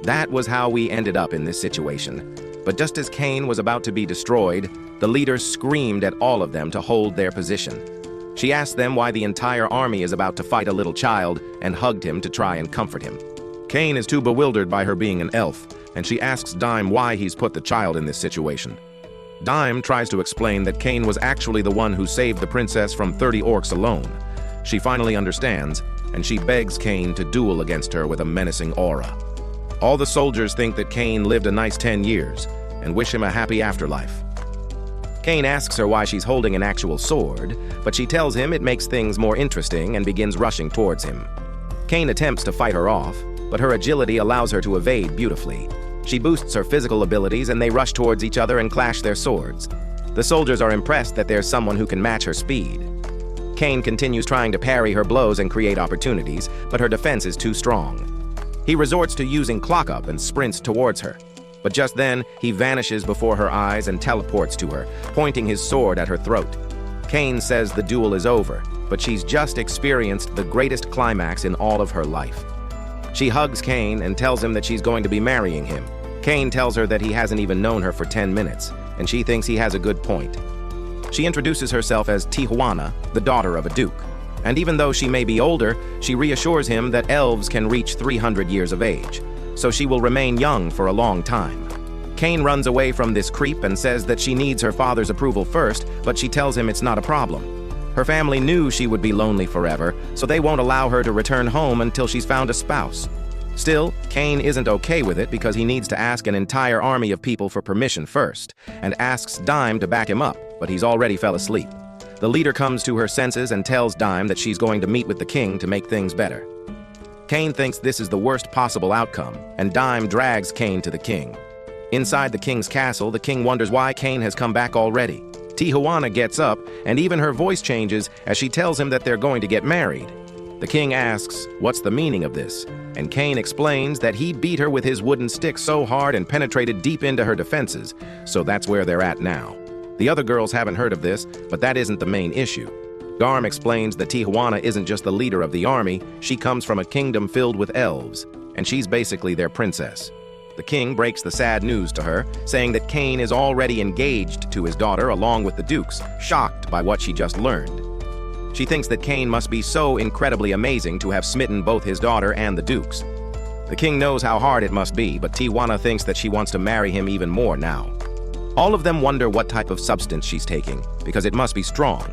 That was how we ended up in this situation. But just as Cain was about to be destroyed, the leader screamed at all of them to hold their position. She asked them why the entire army is about to fight a little child and hugged him to try and comfort him. Cain is too bewildered by her being an elf, and she asks Dime why he's put the child in this situation. Dime tries to explain that Cain was actually the one who saved the princess from 30 orcs alone. She finally understands, and she begs Cain to duel against her with a menacing aura. All the soldiers think that Cain lived a nice 10 years and wish him a happy afterlife. Cain asks her why she's holding an actual sword, but she tells him it makes things more interesting and begins rushing towards him. Cain attempts to fight her off, but her agility allows her to evade beautifully. She boosts her physical abilities and they rush towards each other and clash their swords. The soldiers are impressed that there's someone who can match her speed. Cain continues trying to parry her blows and create opportunities, but her defense is too strong. He resorts to using Clock Up and sprints towards her. But just then, he vanishes before her eyes and teleports to her, pointing his sword at her throat. Cain says the duel is over, but she's just experienced the greatest climax in all of her life. She hugs Cain and tells him that she's going to be marrying him. Cain tells her that he hasn't even known her for 10 minutes, and she thinks he has a good point. She introduces herself as Tijuana, the daughter of a duke. And even though she may be older, she reassures him that elves can reach 300 years of age, so she will remain young for a long time. Cain runs away from this creep and says that she needs her father's approval first, but she tells him it's not a problem. Her family knew she would be lonely forever, so they won't allow her to return home until she's found a spouse. Still, Cain isn't okay with it because he needs to ask an entire army of people for permission first, and asks Dime to back him up, but he's already fell asleep. The leader comes to her senses and tells Dime that she's going to meet with the king to make things better. Cain thinks this is the worst possible outcome, and Dime drags Cain to the king. Inside the king's castle, the king wonders why Cain has come back already. Tijuana gets up, and even her voice changes as she tells him that they're going to get married. The king asks, what's the meaning of this? And Cain explains that he beat her with his wooden stick so hard and penetrated deep into her defenses, so that's where they're at now. The other girls haven't heard of this, but that isn't the main issue. Garm explains that Tijuana isn't just the leader of the army, she comes from a kingdom filled with elves, and she's basically their princess. The king breaks the sad news to her, saying that Cain is already engaged to his daughter along with the dukes, shocked by what she just learned. She thinks that Cain must be so incredibly amazing to have smitten both his daughter and the dukes. The king knows how hard it must be, but Tijuana thinks that she wants to marry him even more now. All of them wonder what type of substance she's taking, because it must be strong.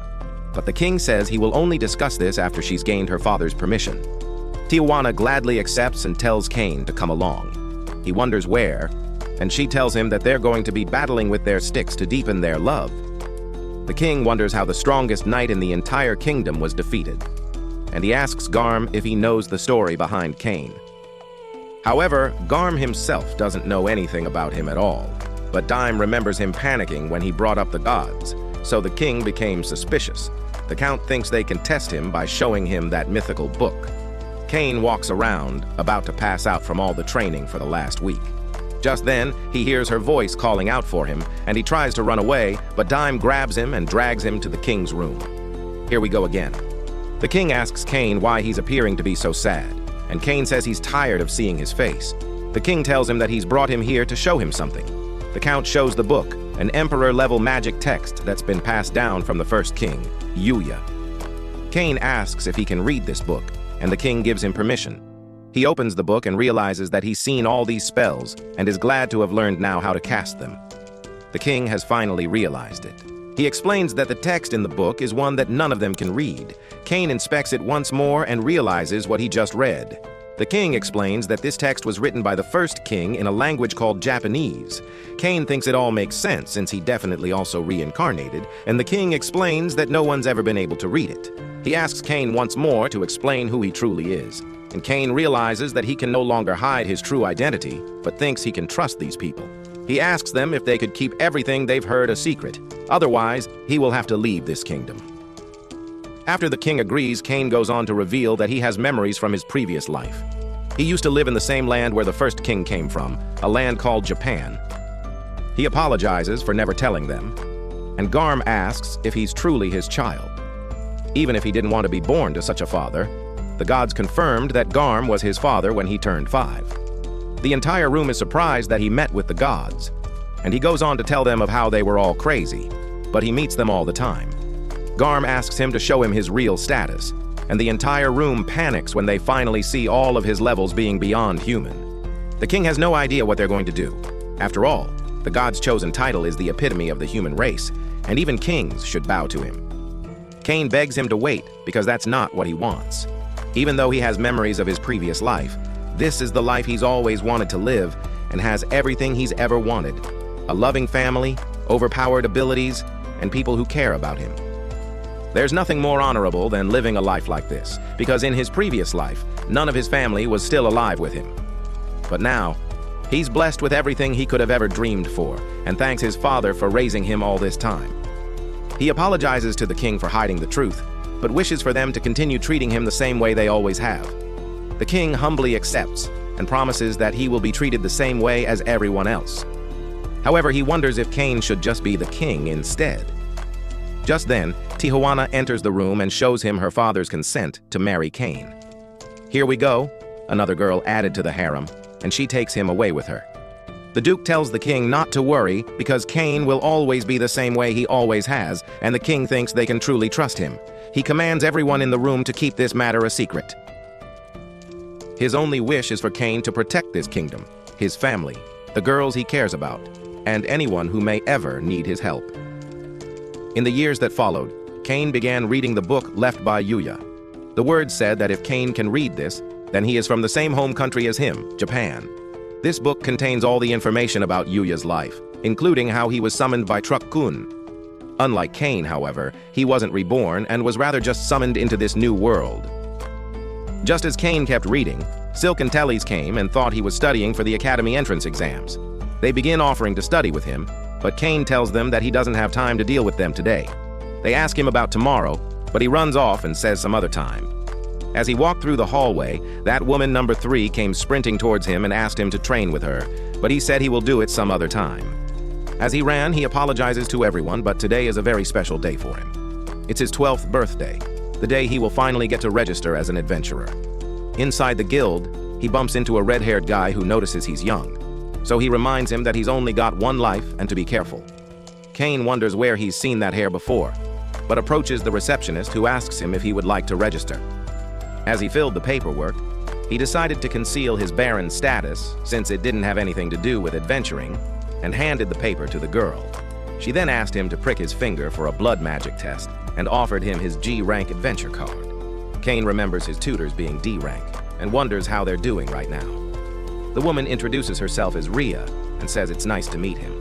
But the king says he will only discuss this after she's gained her father's permission. Tijuana gladly accepts and tells Cain to come along. He wonders where, and she tells him that they're going to be battling with their sticks to deepen their love. The king wonders how the strongest knight in the entire kingdom was defeated, and he asks Garm if he knows the story behind Cain. However, Garm himself doesn't know anything about him at all, but Dime remembers him panicking when he brought up the gods, so the king became suspicious. The count thinks they can test him by showing him that mythical book. Cain walks around, about to pass out from all the training for the last week. Just then, he hears her voice calling out for him, and he tries to run away, but Dime grabs him and drags him to the king's room. Here we go again. The king asks Cain why he's appearing to be so sad, and Cain says he's tired of seeing his face. The king tells him that he's brought him here to show him something. The count shows the book, an emperor-level magic text that's been passed down from the first king, Yuya. Cain asks if he can read this book, and the king gives him permission. He opens the book and realizes that he's seen all these spells and is glad to have learned now how to cast them. The king has finally realized it. He explains that the text in the book is one that none of them can read. Cain inspects it once more and realizes what he just read. The king explains that this text was written by the first king in a language called Japanese. Cain thinks it all makes sense since he definitely also reincarnated, and the king explains that no one's ever been able to read it. He asks Cain once more to explain who he truly is, and Cain realizes that he can no longer hide his true identity, but thinks he can trust these people. He asks them if they could keep everything they've heard a secret. Otherwise, he will have to leave this kingdom. After the king agrees, Cain goes on to reveal that he has memories from his previous life. He used to live in the same land where the first king came from, a land called Japan. He apologizes for never telling them, and Garm asks if he's truly his child. Even if he didn't want to be born to such a father, the gods confirmed that Garm was his father when he turned 5. The entire room is surprised that he met with the gods, and he goes on to tell them of how they were all crazy, but he meets them all the time. Garm asks him to show him his real status, and the entire room panics when they finally see all of his levels being beyond human. The king has no idea what they're going to do. After all, the god's chosen title is the epitome of the human race, and even kings should bow to him. Cain begs him to wait because that's not what he wants. Even though he has memories of his previous life, this is the life he's always wanted to live and has everything he's ever wanted: a loving family, overpowered abilities, and people who care about him. There's nothing more honorable than living a life like this, because in his previous life, none of his family was still alive with him. But now, he's blessed with everything he could have ever dreamed for, and thanks his father for raising him all this time. He apologizes to the king for hiding the truth, but wishes for them to continue treating him the same way they always have. The king humbly accepts and promises that he will be treated the same way as everyone else. However, he wonders if Cain should just be the king instead. Just then, Tijuana enters the room and shows him her father's consent to marry Cain. Here we go, another girl added to the harem, and she takes him away with her. The Duke tells the king not to worry because Cain will always be the same way he always has, and the king thinks they can truly trust him. He commands everyone in the room to keep this matter a secret. His only wish is for Cain to protect this kingdom, his family, the girls he cares about, and anyone who may ever need his help. In the years that followed, Cain began reading the book left by Yuya. The words said that if Cain can read this, then he is from the same home country as him, Japan. This book contains all the information about Yuya's life, including how he was summoned by Truck-kun. Unlike Cain, however, he wasn't reborn and was rather just summoned into this new world. Just as Cain kept reading, Silk and Tellys came and thought he was studying for the academy entrance exams. They begin offering to study with him, but Cain tells them that he doesn't have time to deal with them today. They ask him about tomorrow, but he runs off and says some other time. As he walked through the hallway, that woman number 3 came sprinting towards him and asked him to train with her, but he said he will do it some other time. As he ran, he apologizes to everyone, but today is a very special day for him. It's his 12th birthday, the day he will finally get to register as an adventurer. Inside the guild, he bumps into a red-haired guy who notices he's young, so he reminds him that he's only got one life and to be careful. Cain wonders where he's seen that hair before, but approaches the receptionist who asks him if he would like to register. As he filled the paperwork, he decided to conceal his barren status, since it didn't have anything to do with adventuring, and handed the paper to the girl. She then asked him to prick his finger for a blood magic test and offered him his G-rank adventure card. Cain remembers his tutors being D-rank and wonders how they're doing right now. The woman introduces herself as Rhea and says it's nice to meet him.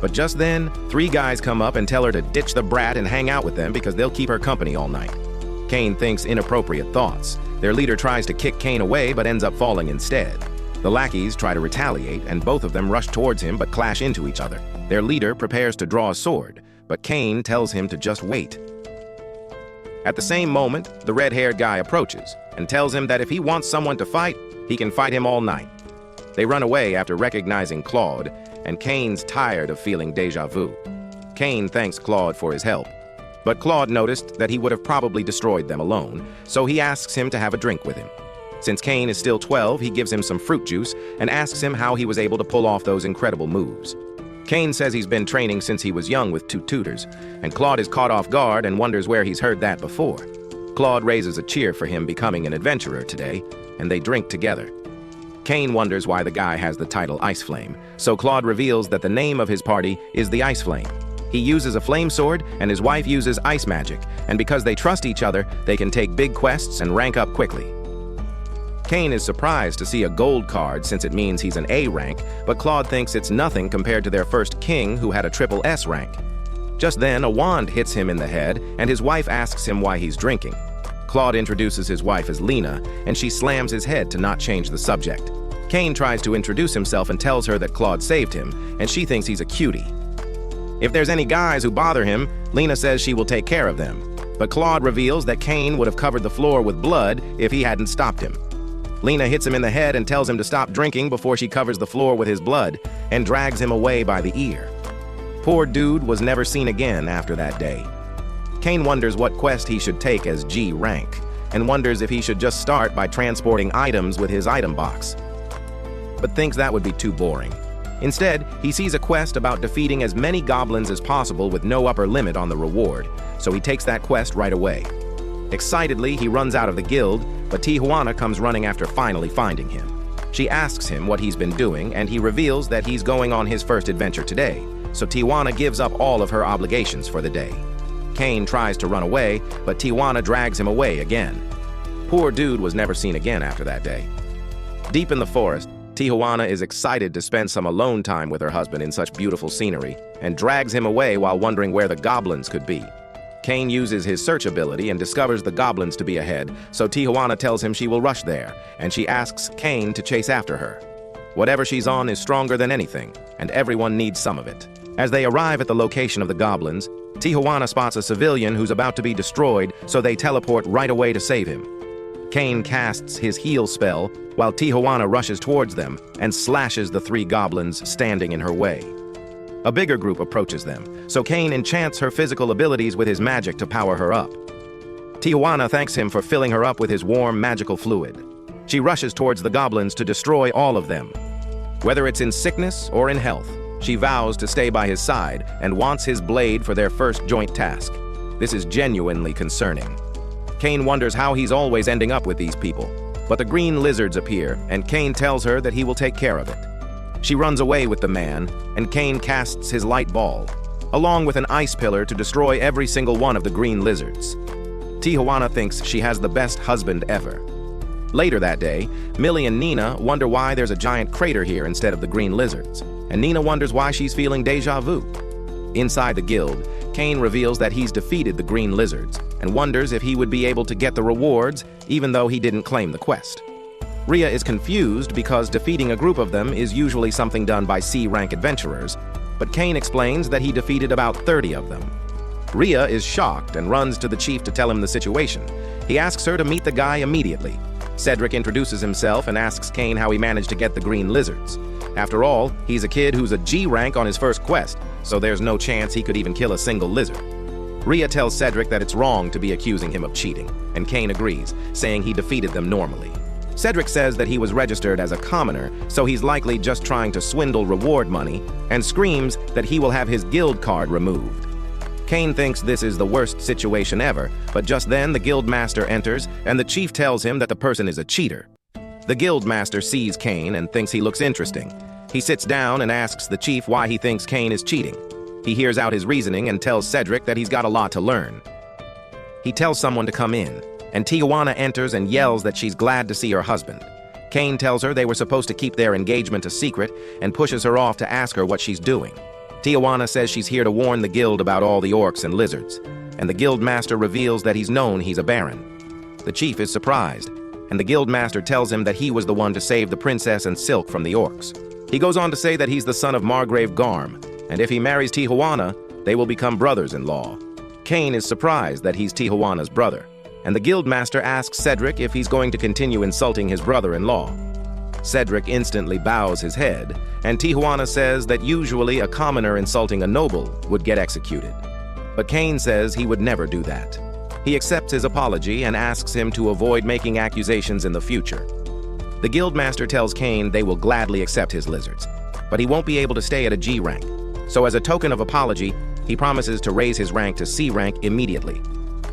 But just then, 3 guys come up and tell her to ditch the brat and hang out with them because they'll keep her company all night. Cain thinks inappropriate thoughts. Their leader tries to kick Cain away but ends up falling instead. The lackeys try to retaliate and both of them rush towards him but clash into each other. Their leader prepares to draw a sword, but Cain tells him to just wait. At the same moment, the red-haired guy approaches and tells him that if he wants someone to fight, he can fight him all night. They run away after recognizing Claude, and Cain's tired of feeling déjà vu. Cain thanks Claude for his help, but Claude noticed that he would have probably destroyed them alone, so he asks him to have a drink with him. Since Cain is still 12, he gives him some fruit juice and asks him how he was able to pull off those incredible moves. Cain says he's been training since he was young with 2 tutors, and Claude is caught off guard and wonders where he's heard that before. Claude raises a cheer for him becoming an adventurer today, and they drink together. Cain wonders why the guy has the title Ice Flame, so Claude reveals that the name of his party is the Ice Flame. He uses a flame sword, and his wife uses ice magic, and because they trust each other, they can take big quests and rank up quickly. Cain is surprised to see a gold card since it means he's an A rank, but Claude thinks it's nothing compared to their first king who had a triple S rank. Just then, a wand hits him in the head, and his wife asks him why he's drinking. Claude introduces his wife as Lena, and she slams his head to not change the subject. Cain tries to introduce himself and tells her that Claude saved him, and she thinks he's a cutie. If there's any guys who bother him, Lena says she will take care of them. But Claude reveals that Cain would have covered the floor with blood if he hadn't stopped him. Lena hits him in the head and tells him to stop drinking before she covers the floor with his blood and drags him away by the ear. Poor dude was never seen again after that day. Kane wonders what quest he should take as G rank, and wonders if he should just start by transporting items with his item box, but thinks that would be too boring. Instead, he sees a quest about defeating as many goblins as possible with no upper limit on the reward, so he takes that quest right away. Excitedly, he runs out of the guild, but Tijuana comes running after finally finding him. She asks him what he's been doing, and he reveals that he's going on his first adventure today, so Tijuana gives up all of her obligations for the day. Kane tries to run away, but Tijuana drags him away again. Poor dude was never seen again after that day. Deep in the forest, Tijuana is excited to spend some alone time with her husband in such beautiful scenery, and drags him away while wondering where the goblins could be. Kane uses his search ability and discovers the goblins to be ahead, so Tijuana tells him she will rush there, and she asks Kane to chase after her. Whatever she's on is stronger than anything, and everyone needs some of it. As they arrive at the location of the goblins, Tijuana spots a civilian who's about to be destroyed, so they teleport right away to save him. Kane casts his heal spell, while Tijuana rushes towards them and slashes the 3 goblins standing in her way. A bigger group approaches them, so Kane enchants her physical abilities with his magic to power her up. Tijuana thanks him for filling her up with his warm magical fluid. She rushes towards the goblins to destroy all of them. Whether it's in sickness or in health, she vows to stay by his side and wants his blade for their first joint task. This is genuinely concerning. Kane wonders how he's always ending up with these people, but the green lizards appear, and Kane tells her that he will take care of it. She runs away with the man, and Kane casts his light ball, along with an ice pillar to destroy every single one of the green lizards. Tijuana thinks she has the best husband ever. Later that day, Millie and Nina wonder why there's a giant crater here instead of the green lizards, and Nina wonders why she's feeling deja vu. Inside the guild, Kane reveals that he's defeated the green lizards, and wonders if he would be able to get the rewards even though he didn't claim the quest. Rhea is confused because defeating a group of them is usually something done by C-rank adventurers, but Kane explains that he defeated about 30 of them. Rhea is shocked and runs to the chief to tell him the situation. He asks her to meet the guy immediately. Cedric introduces himself and asks Kane how he managed to get the green lizards. After all, he's a kid who's a G rank on his first quest, so there's no chance he could even kill a single lizard. Rhea tells Cedric that it's wrong to be accusing him of cheating, and Kane agrees, saying he defeated them normally. Cedric says that he was registered as a commoner, so he's likely just trying to swindle reward money, and screams that he will have his guild card removed. Kane thinks this is the worst situation ever, but just then the guild master enters, and the chief tells him that the person is a cheater. The guild master sees Kane and thinks he looks interesting. He sits down and asks the chief why he thinks Kane is cheating. He hears out his reasoning and tells Cedric that he's got a lot to learn. He tells someone to come in, and Tijuana enters and yells that she's glad to see her husband. Kane tells her they were supposed to keep their engagement a secret and pushes her off to ask her what she's doing. Tijuana says she's here to warn the guild about all the orcs and lizards, and the guild master reveals that he's known he's a baron. The chief is surprised, and the guild master tells him that he was the one to save the princess and Silk from the orcs. He goes on to say that he's the son of Margrave Garm, and if he marries Tijuana, they will become brothers-in-law. Kane is surprised that he's Tijuana's brother, and the guild master asks Cedric if he's going to continue insulting his brother-in-law. Cedric instantly bows his head, and Tijuana says that usually a commoner insulting a noble would get executed. But Kane says he would never do that. He accepts his apology and asks him to avoid making accusations in the future. The guildmaster tells Kane they will gladly accept his lizards, but he won't be able to stay at a G rank. So as a token of apology, he promises to raise his rank to C rank immediately.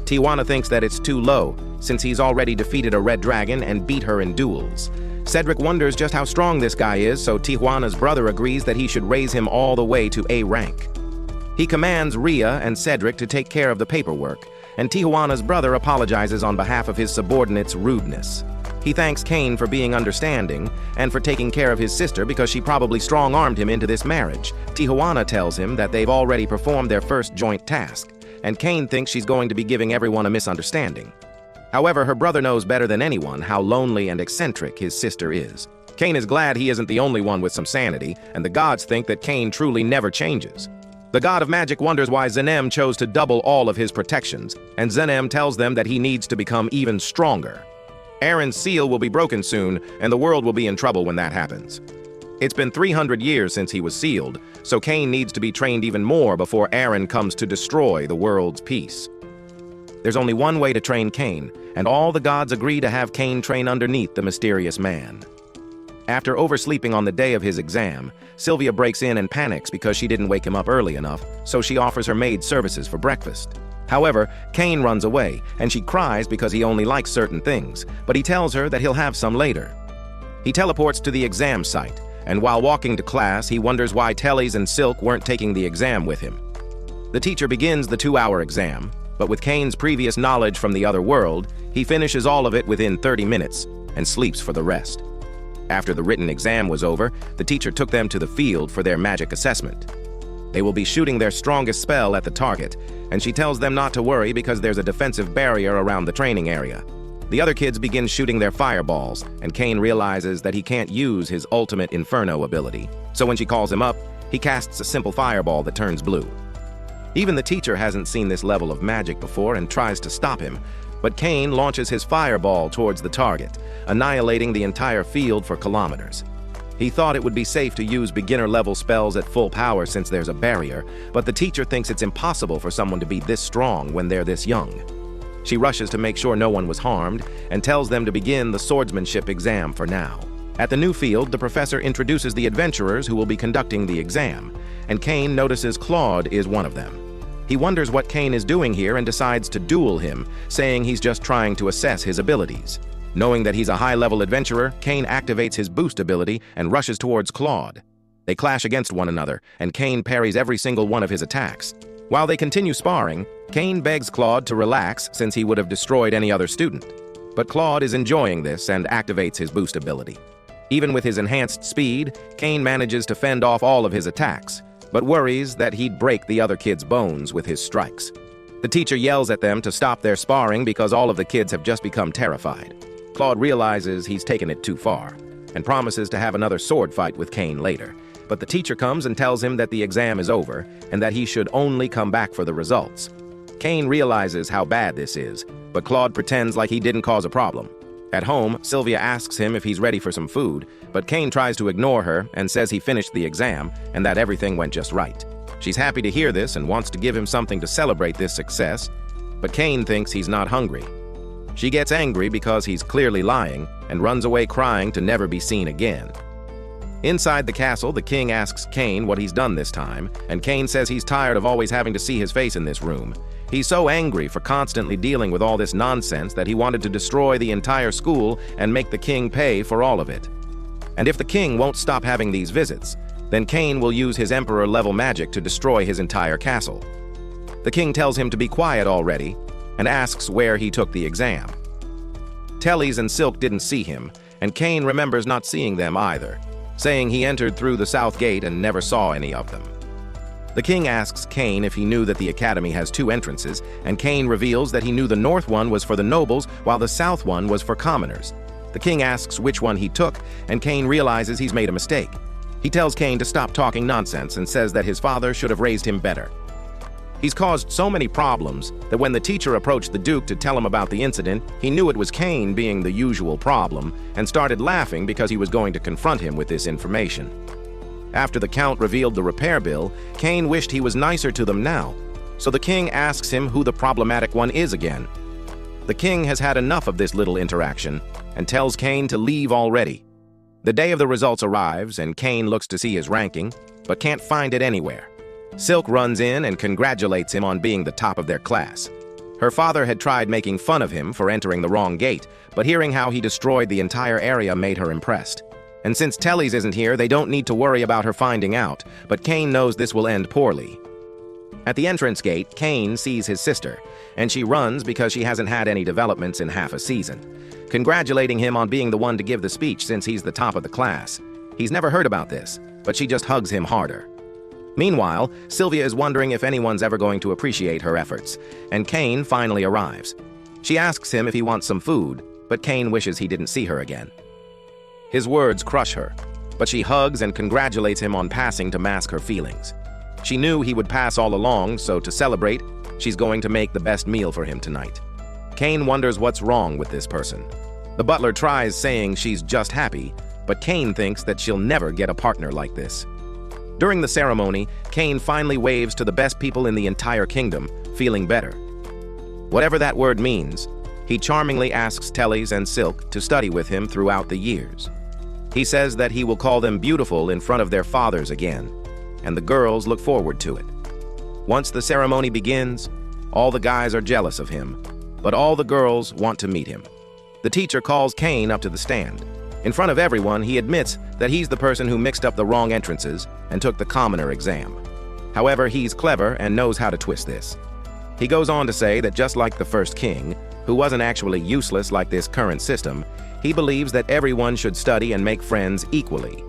Tijuana thinks that it's too low, since he's already defeated a red dragon and beat her in duels. Cedric wonders just how strong this guy is, so Tijuana's brother agrees that he should raise him all the way to A rank. He commands Rhea and Cedric to take care of the paperwork, and Tijuana's brother apologizes on behalf of his subordinate's rudeness. He thanks Kane for being understanding and for taking care of his sister because she probably strong-armed him into this marriage. Tijuana tells him that they've already performed their first joint task, and Kane thinks she's going to be giving everyone a misunderstanding. However, her brother knows better than anyone how lonely and eccentric his sister is. Kane is glad he isn't the only one with some sanity, and the gods think that Kane truly never changes. The god of magic wonders why Zenem chose to double all of his protections, and Zenem tells them that he needs to become even stronger. Aaron's seal will be broken soon, and the world will be in trouble when that happens. It's been 300 years since he was sealed, so Cain needs to be trained even more before Aaron comes to destroy the world's peace. There's only one way to train Cain, and all the gods agree to have Cain train underneath the mysterious man. After oversleeping on the day of his exam, Sylvia breaks in and panics because she didn't wake him up early enough, so she offers her maid services for breakfast. However, Cain runs away, and she cries because he only likes certain things, but he tells her that he'll have some later. He teleports to the exam site, and while walking to class, he wonders why Tellys and Silk weren't taking the exam with him. The teacher begins the 2-hour exam, but with Cain's previous knowledge from the other world, he finishes all of it within 30 minutes and sleeps for the rest. After the written exam was over, the teacher took them to the field for their magic assessment. They will be shooting their strongest spell at the target, and she tells them not to worry because there's a defensive barrier around the training area. The other kids begin shooting their fireballs, and Cain realizes that he can't use his ultimate Inferno ability. So when she calls him up, he casts a simple fireball that turns blue. Even the teacher hasn't seen this level of magic before and tries to stop him, but Cain launches his fireball towards the target, annihilating the entire field for kilometers. He thought it would be safe to use beginner-level spells at full power since there's a barrier, but the teacher thinks it's impossible for someone to be this strong when they're this young. She rushes to make sure no one was harmed and tells them to begin the swordsmanship exam for now. At the new field, the professor introduces the adventurers who will be conducting the exam, and Cain notices Claude is one of them. He wonders what Cain is doing here and decides to duel him, saying he's just trying to assess his abilities. Knowing that he's a high-level adventurer, Cain activates his boost ability and rushes towards Claude. They clash against one another, and Cain parries every single one of his attacks. While they continue sparring, Cain begs Claude to relax since he would have destroyed any other student. But Claude is enjoying this and activates his boost ability. Even with his enhanced speed, Cain manages to fend off all of his attacks, but worries that he'd break the other kids' bones with his strikes. The teacher yells at them to stop their sparring because all of the kids have just become terrified. Claude realizes he's taken it too far and promises to have another sword fight with Cain later. But the teacher comes and tells him that the exam is over and that he should only come back for the results. Cain realizes how bad this is, but Claude pretends like he didn't cause a problem. At home, Sylvia asks him if he's ready for some food, but Cain tries to ignore her and says he finished the exam and that everything went just right. She's happy to hear this and wants to give him something to celebrate this success, but Cain thinks he's not hungry. She gets angry because he's clearly lying and runs away crying to never be seen again. Inside the castle, the king asks Cain what he's done this time, and Cain says he's tired of always having to see his face in this room. He's so angry for constantly dealing with all this nonsense that he wanted to destroy the entire school and make the king pay for all of it. And if the king won't stop having these visits, then Cain will use his emperor-level magic to destroy his entire castle. The king tells him to be quiet already and asks where he took the exam. Tellys and Silk didn't see him, and Cain remembers not seeing them either, saying he entered through the south gate and never saw any of them. The king asks Cain if he knew that the academy has 2 entrances, and Cain reveals that he knew the north one was for the nobles while the south one was for commoners. The king asks which one he took, and Cain realizes he's made a mistake. He tells Cain to stop talking nonsense and says that his father should have raised him better. He's caused so many problems that when the teacher approached the Duke to tell him about the incident, he knew it was Cain being the usual problem and started laughing because he was going to confront him with this information. After the Count revealed the repair bill, Cain wished he was nicer to them now, so the king asks him who the problematic one is again. The king has had enough of this little interaction and tells Cain to leave already. The day of the results arrives and Cain looks to see his ranking, but can't find it anywhere. Silk runs in and congratulates him on being the top of their class. Her father had tried making fun of him for entering the wrong gate, but hearing how he destroyed the entire area made her impressed. And since Tellys isn't here, they don't need to worry about her finding out, but Cain knows this will end poorly. At the entrance gate, Cain sees his sister, and she runs because she hasn't had any developments in half a season, congratulating him on being the one to give the speech since he's the top of the class. He's never heard about this, but she just hugs him harder. Meanwhile, Sylvia is wondering if anyone's ever going to appreciate her efforts, and Cain finally arrives. She asks him if he wants some food, but Cain wishes he didn't see her again. His words crush her, but she hugs and congratulates him on passing to mask her feelings. She knew he would pass all along, so to celebrate, she's going to make the best meal for him tonight. Cain wonders what's wrong with this person, The butler tries saying she's just happy, but Cain thinks that she'll never get a partner like this. During the ceremony, Cain finally waves to the best people in the entire kingdom, feeling better. Whatever that word means, he charmingly asks Tellys and Silk to study with him throughout the years. He says that he will call them beautiful in front of their fathers again, and the girls look forward to it. Once the ceremony begins, all the guys are jealous of him, but all the girls want to meet him. The teacher calls Cain up to the stand. In front of everyone, he admits that he's the person who mixed up the wrong entrances and took the commoner exam. However, he's clever and knows how to twist this. He goes on to say that just like the first king, who wasn't actually useless like this current system, he believes that everyone should study and make friends equally.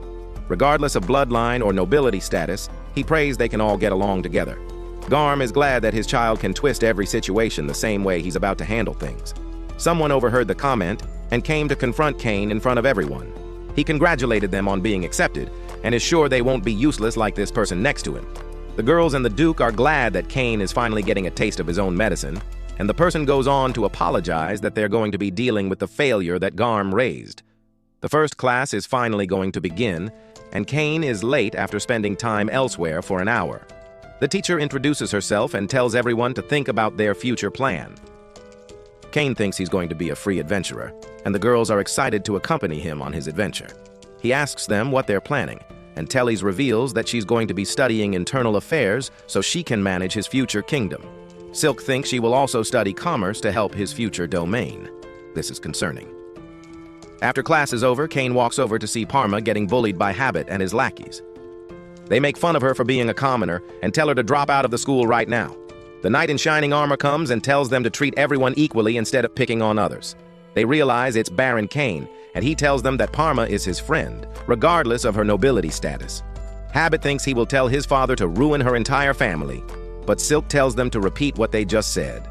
Regardless of bloodline or nobility status, he prays they can all get along together. Garm is glad that his child can twist every situation the same way he's about to handle things. Someone overheard the comment and came to confront Cain in front of everyone. He congratulated them on being accepted and is sure they won't be useless like this person next to him. The girls and the Duke are glad that Cain is finally getting a taste of his own medicine, and the person goes on to apologize that they're going to be dealing with the failure that Garm raised. The first class is finally going to begin, and Cain is late after spending time elsewhere for an hour. The teacher introduces herself and tells everyone to think about their future plan. Cain thinks he's going to be a free adventurer, and the girls are excited to accompany him on his adventure. He asks them what they're planning, and Tellys reveals that she's going to be studying internal affairs so she can manage his future kingdom. Silk thinks she will also study commerce to help his future domain. This is concerning. After class is over, Cain walks over to see Parma getting bullied by Habit and his lackeys. They make fun of her for being a commoner and tell her to drop out of the school right now. The knight in shining armor comes and tells them to treat everyone equally instead of picking on others. They realize it's Baron Cain, and he tells them that Parma is his friend, regardless of her nobility status. Habit thinks he will tell his father to ruin her entire family, but Silk tells them to repeat what they just said.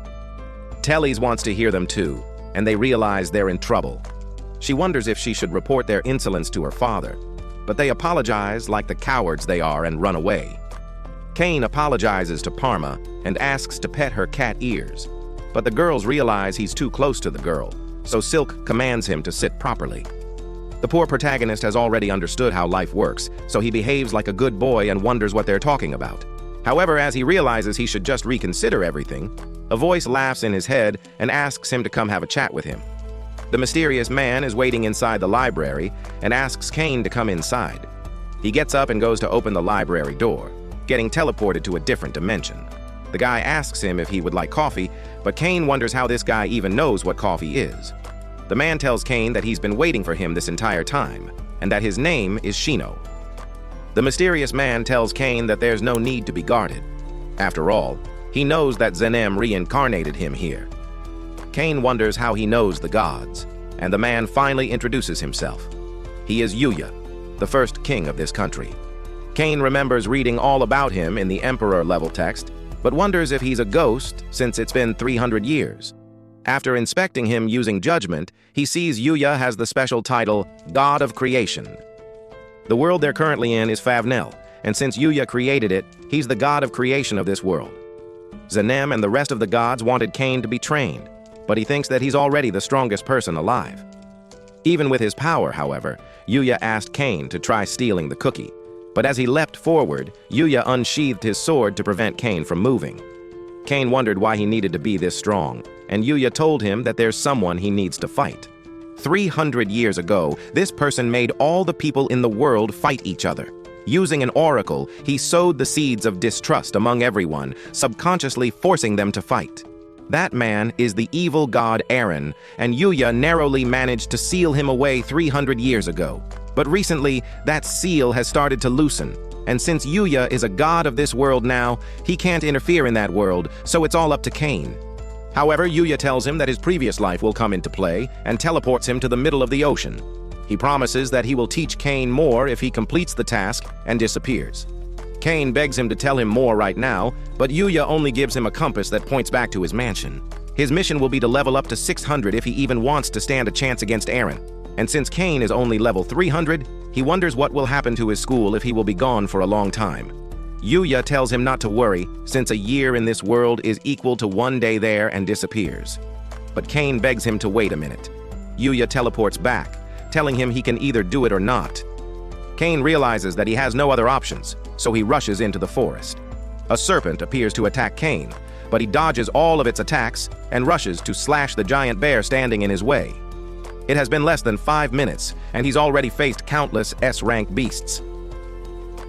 Tellys wants to hear them too, and they realize they're in trouble. She wonders if she should report their insolence to her father, but they apologize like the cowards they are and run away. Cain apologizes to Parma and asks to pet her cat ears, but the girls realize he's too close to the girl, so Silk commands him to sit properly. The poor protagonist has already understood how life works, so he behaves like a good boy and wonders what they're talking about. However, as he realizes he should just reconsider everything, a voice laughs in his head and asks him to come have a chat with him. The mysterious man is waiting inside the library and asks Cain to come inside. He gets up and goes to open the library door, getting teleported to a different dimension. The guy asks him if he would like coffee, but Cain wonders how this guy even knows what coffee is. The man tells Cain that he's been waiting for him this entire time, and that his name is Shino. The mysterious man tells Cain that there's no need to be guarded. After all, he knows that Zenem reincarnated him here. Cain wonders how he knows the gods, and the man finally introduces himself. He is Yuya, the first king of this country. Cain remembers reading all about him in the Emperor-level text, but wonders if he's a ghost since it's been 300 years. After inspecting him using judgment, he sees Yuya has the special title, God of Creation. The world they're currently in is Favnel, and since Yuya created it, he's the god of creation of this world. Zenem and the rest of the gods wanted Cain to be trained, but he thinks that he's already the strongest person alive. Even with his power, however, Yuya asked Cain to try stealing the cookie, but as he leapt forward, Yuya unsheathed his sword to prevent Cain from moving. Cain wondered why he needed to be this strong, and Yuya told him that there's someone he needs to fight. 300 years ago, this person made all the people in the world fight each other. Using an oracle, he sowed the seeds of distrust among everyone, subconsciously forcing them to fight. That man is the evil god Aaron, and Yuya narrowly managed to seal him away 300 years ago. But recently, that seal has started to loosen, and since Yuya is a god of this world now, he can't interfere in that world, so it's all up to Cain. However, Yuya tells him that his previous life will come into play and teleports him to the middle of the ocean. He promises that he will teach Cain more if he completes the task and disappears. Cain begs him to tell him more right now, but Yuya only gives him a compass that points back to his mansion. His mission will be to level up to 600 if he even wants to stand a chance against Aaron. And since Cain is only level 300, he wonders what will happen to his school if he will be gone for a long time. Yuya tells him not to worry, since a year in this world is equal to one day there and disappears. But Cain begs him to wait a minute. Yuya teleports back, telling him he can either do it or not. Cain realizes that he has no other options, so he rushes into the forest. A serpent appears to attack Cain, but he dodges all of its attacks and rushes to slash the giant bear standing in his way. It has been less than 5 minutes, and he's already faced countless S-rank beasts.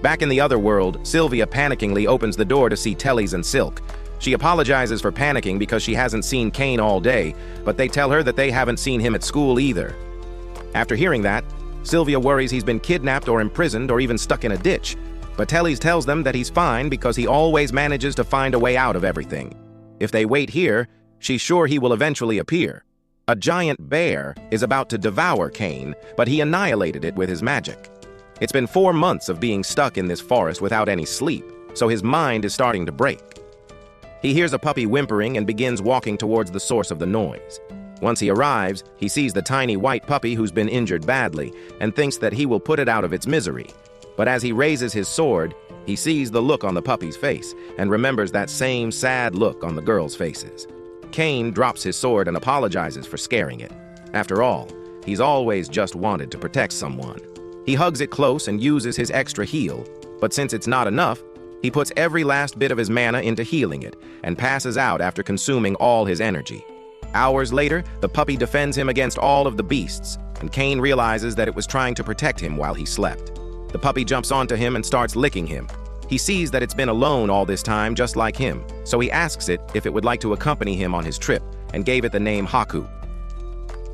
Back in the other world, Sylvia panickingly opens the door to see Tellys and Silk. She apologizes for panicking because she hasn't seen Cain all day, but they tell her that they haven't seen him at school either. After hearing that, Sylvia worries he's been kidnapped or imprisoned or even stuck in a ditch, but Tellys tells them that he's fine because he always manages to find a way out of everything. If they wait here, she's sure he will eventually appear. A giant bear is about to devour Cain, but he annihilated it with his magic. It's been 4 months of being stuck in this forest without any sleep, so his mind is starting to break. He hears a puppy whimpering and begins walking towards the source of the noise. Once he arrives, he sees the tiny white puppy who's been injured badly and thinks that he will put it out of its misery. But as he raises his sword, he sees the look on the puppy's face and remembers that same sad look on the girls' faces. Cain drops his sword and apologizes for scaring it. After all, he's always just wanted to protect someone. He hugs it close and uses his extra heal, but since it's not enough, he puts every last bit of his mana into healing it and passes out after consuming all his energy. Hours later, the puppy defends him against all of the beasts, and Cain realizes that it was trying to protect him while he slept. The puppy jumps onto him and starts licking him. He sees that it's been alone all this time, just like him, so he asks it if it would like to accompany him on his trip and gave it the name Haku.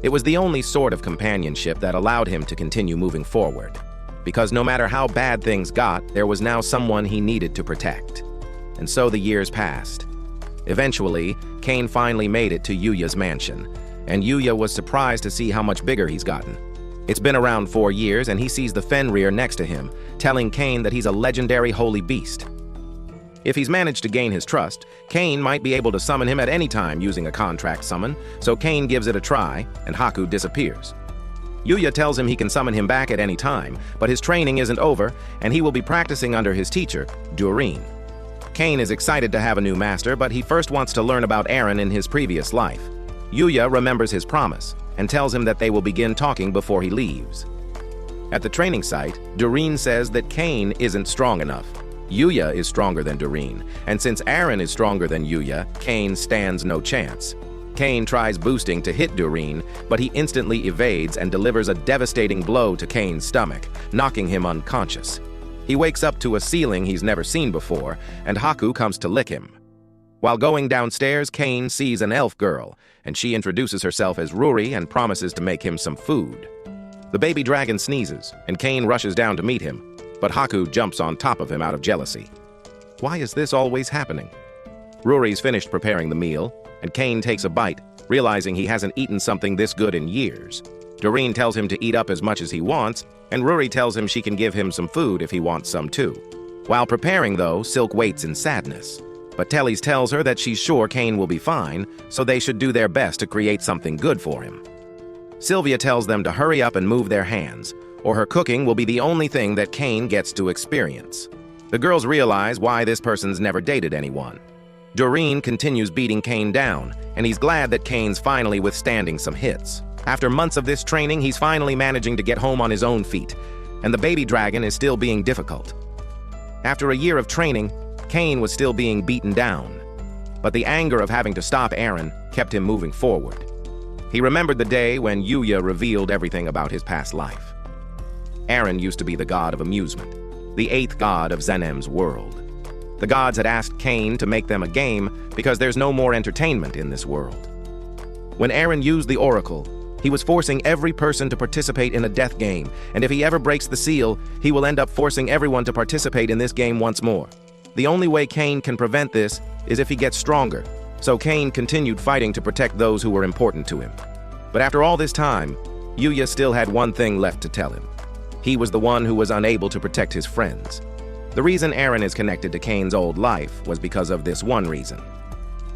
It was the only sort of companionship that allowed him to continue moving forward, because no matter how bad things got, there was now someone he needed to protect. And so the years passed. Eventually, Cain finally made it to Yuya's mansion, and Yuya was surprised to see how much bigger he's gotten. It's been around 4 years, and he sees the Fenrir next to him, telling Cain that he's a legendary holy beast. If he's managed to gain his trust, Cain might be able to summon him at any time using a contract summon, so Cain gives it a try, and Haku disappears. Yuya tells him he can summon him back at any time, but his training isn't over, and he will be practicing under his teacher, Doreen. Cain is excited to have a new master, but he first wants to learn about Eren in his previous life. Yuya remembers his promise, and tells him that they will begin talking before he leaves. At the training site, Doreen says that Cain isn't strong enough. Yuya is stronger than Doreen, and since Eren is stronger than Yuya, Cain stands no chance. Cain tries boosting to hit Doreen, but he instantly evades and delivers a devastating blow to Cain's stomach, knocking him unconscious. He wakes up to a ceiling he's never seen before, and Haku comes to lick him. While going downstairs, Cain sees an elf girl, and she introduces herself as Ruri and promises to make him some food. The baby dragon sneezes, and Cain rushes down to meet him, but Haku jumps on top of him out of jealousy. Why is this always happening? Ruri's finished preparing the meal, and Cain takes a bite, realizing he hasn't eaten something this good in years. Doreen tells him to eat up as much as he wants, and Ruri tells him she can give him some food if he wants some too. While preparing, though, Silk waits in sadness. But Tellys tells her that she's sure Cain will be fine, so they should do their best to create something good for him. Sylvia tells them to hurry up and move their hands, or her cooking will be the only thing that Cain gets to experience. The girls realize why this person's never dated anyone. Doreen continues beating Cain down, and he's glad that Cain's finally withstanding some hits. After months of this training, he's finally managing to get home on his own feet, and the baby dragon is still being difficult. After a year of training, Cain was still being beaten down, but the anger of having to stop Eren kept him moving forward. He remembered the day when Yuya revealed everything about his past life. Eren used to be the god of amusement, the 8th god of Zenem's world. The gods had asked Cain to make them a game because there's no more entertainment in this world. When Eren used the oracle, he was forcing every person to participate in a death game, and if he ever breaks the seal, he will end up forcing everyone to participate in this game once more. The only way Cain can prevent this is if he gets stronger, so Cain continued fighting to protect those who were important to him. But after all this time, Yuya still had one thing left to tell him. He was the one who was unable to protect his friends. The reason Eren is connected to Cain's old life was because of this one reason.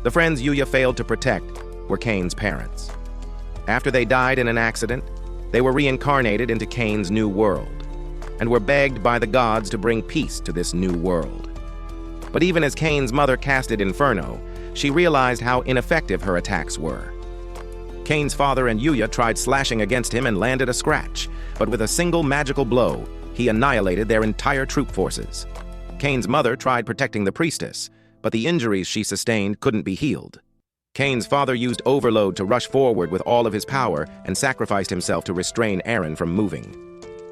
The friends Yuya failed to protect were Cain's parents. After they died in an accident, they were reincarnated into Cain's new world, and were begged by the gods to bring peace to this new world. But even as Cain's mother casted Inferno, she realized how ineffective her attacks were. Cain's father and Yuya tried slashing against him and landed a scratch, but with a single magical blow, he annihilated their entire troop forces. Cain's mother tried protecting the priestess, but the injuries she sustained couldn't be healed. Cain's father used overload to rush forward with all of his power and sacrificed himself to restrain Aaron from moving.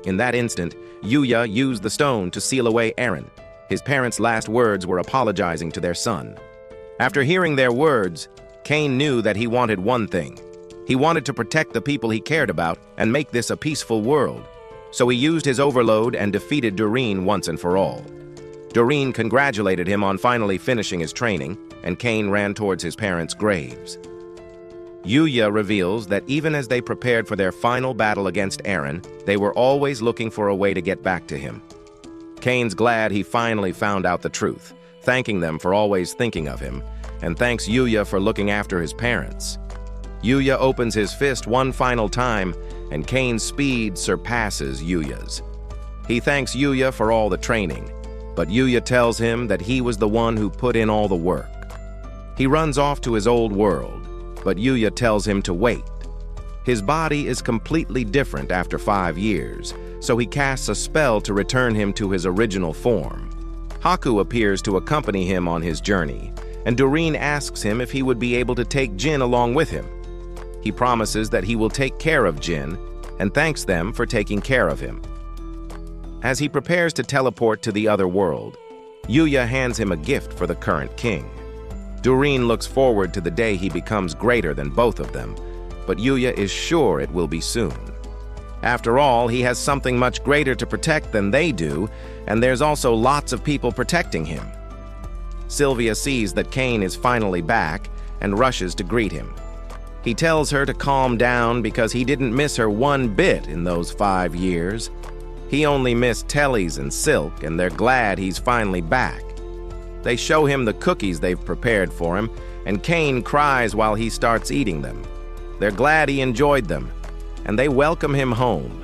In that instant, Yuya used the stone to seal away Aaron. His parents' last words were apologizing to their son. After hearing their words, Cain knew that he wanted one thing. He wanted to protect the people he cared about and make this a peaceful world. So he used his overload and defeated Doreen once and for all. Doreen congratulated him on finally finishing his training, and Cain ran towards his parents' graves. Yuya reveals that even as they prepared for their final battle against Aaron, they were always looking for a way to get back to him. Cain's glad he finally found out the truth, thanking them for always thinking of him, and thanks Yuya for looking after his parents. Yuya opens his fist one final time, and Cain's speed surpasses Yuya's. He thanks Yuya for all the training, but Yuya tells him that he was the one who put in all the work. He runs off to his old world, but Yuya tells him to wait. His body is completely different after 5 years, so he casts a spell to return him to his original form. Haku appears to accompany him on his journey, and Doreen asks him if he would be able to take Jin along with him. He promises that he will take care of Jin, and thanks them for taking care of him. As he prepares to teleport to the other world, Yuya hands him a gift for the current king. Doreen looks forward to the day he becomes greater than both of them, but Yuya is sure it will be soon. After all, he has something much greater to protect than they do, and there's also lots of people protecting him. Sylvia sees that Cain is finally back and rushes to greet him. He tells her to calm down because he didn't miss her one bit in those 5 years. He only missed Tellys and Silk, and they're glad he's finally back. They show him the cookies they've prepared for him, and Cain cries while he starts eating them. They're glad he enjoyed them, and they welcome him home.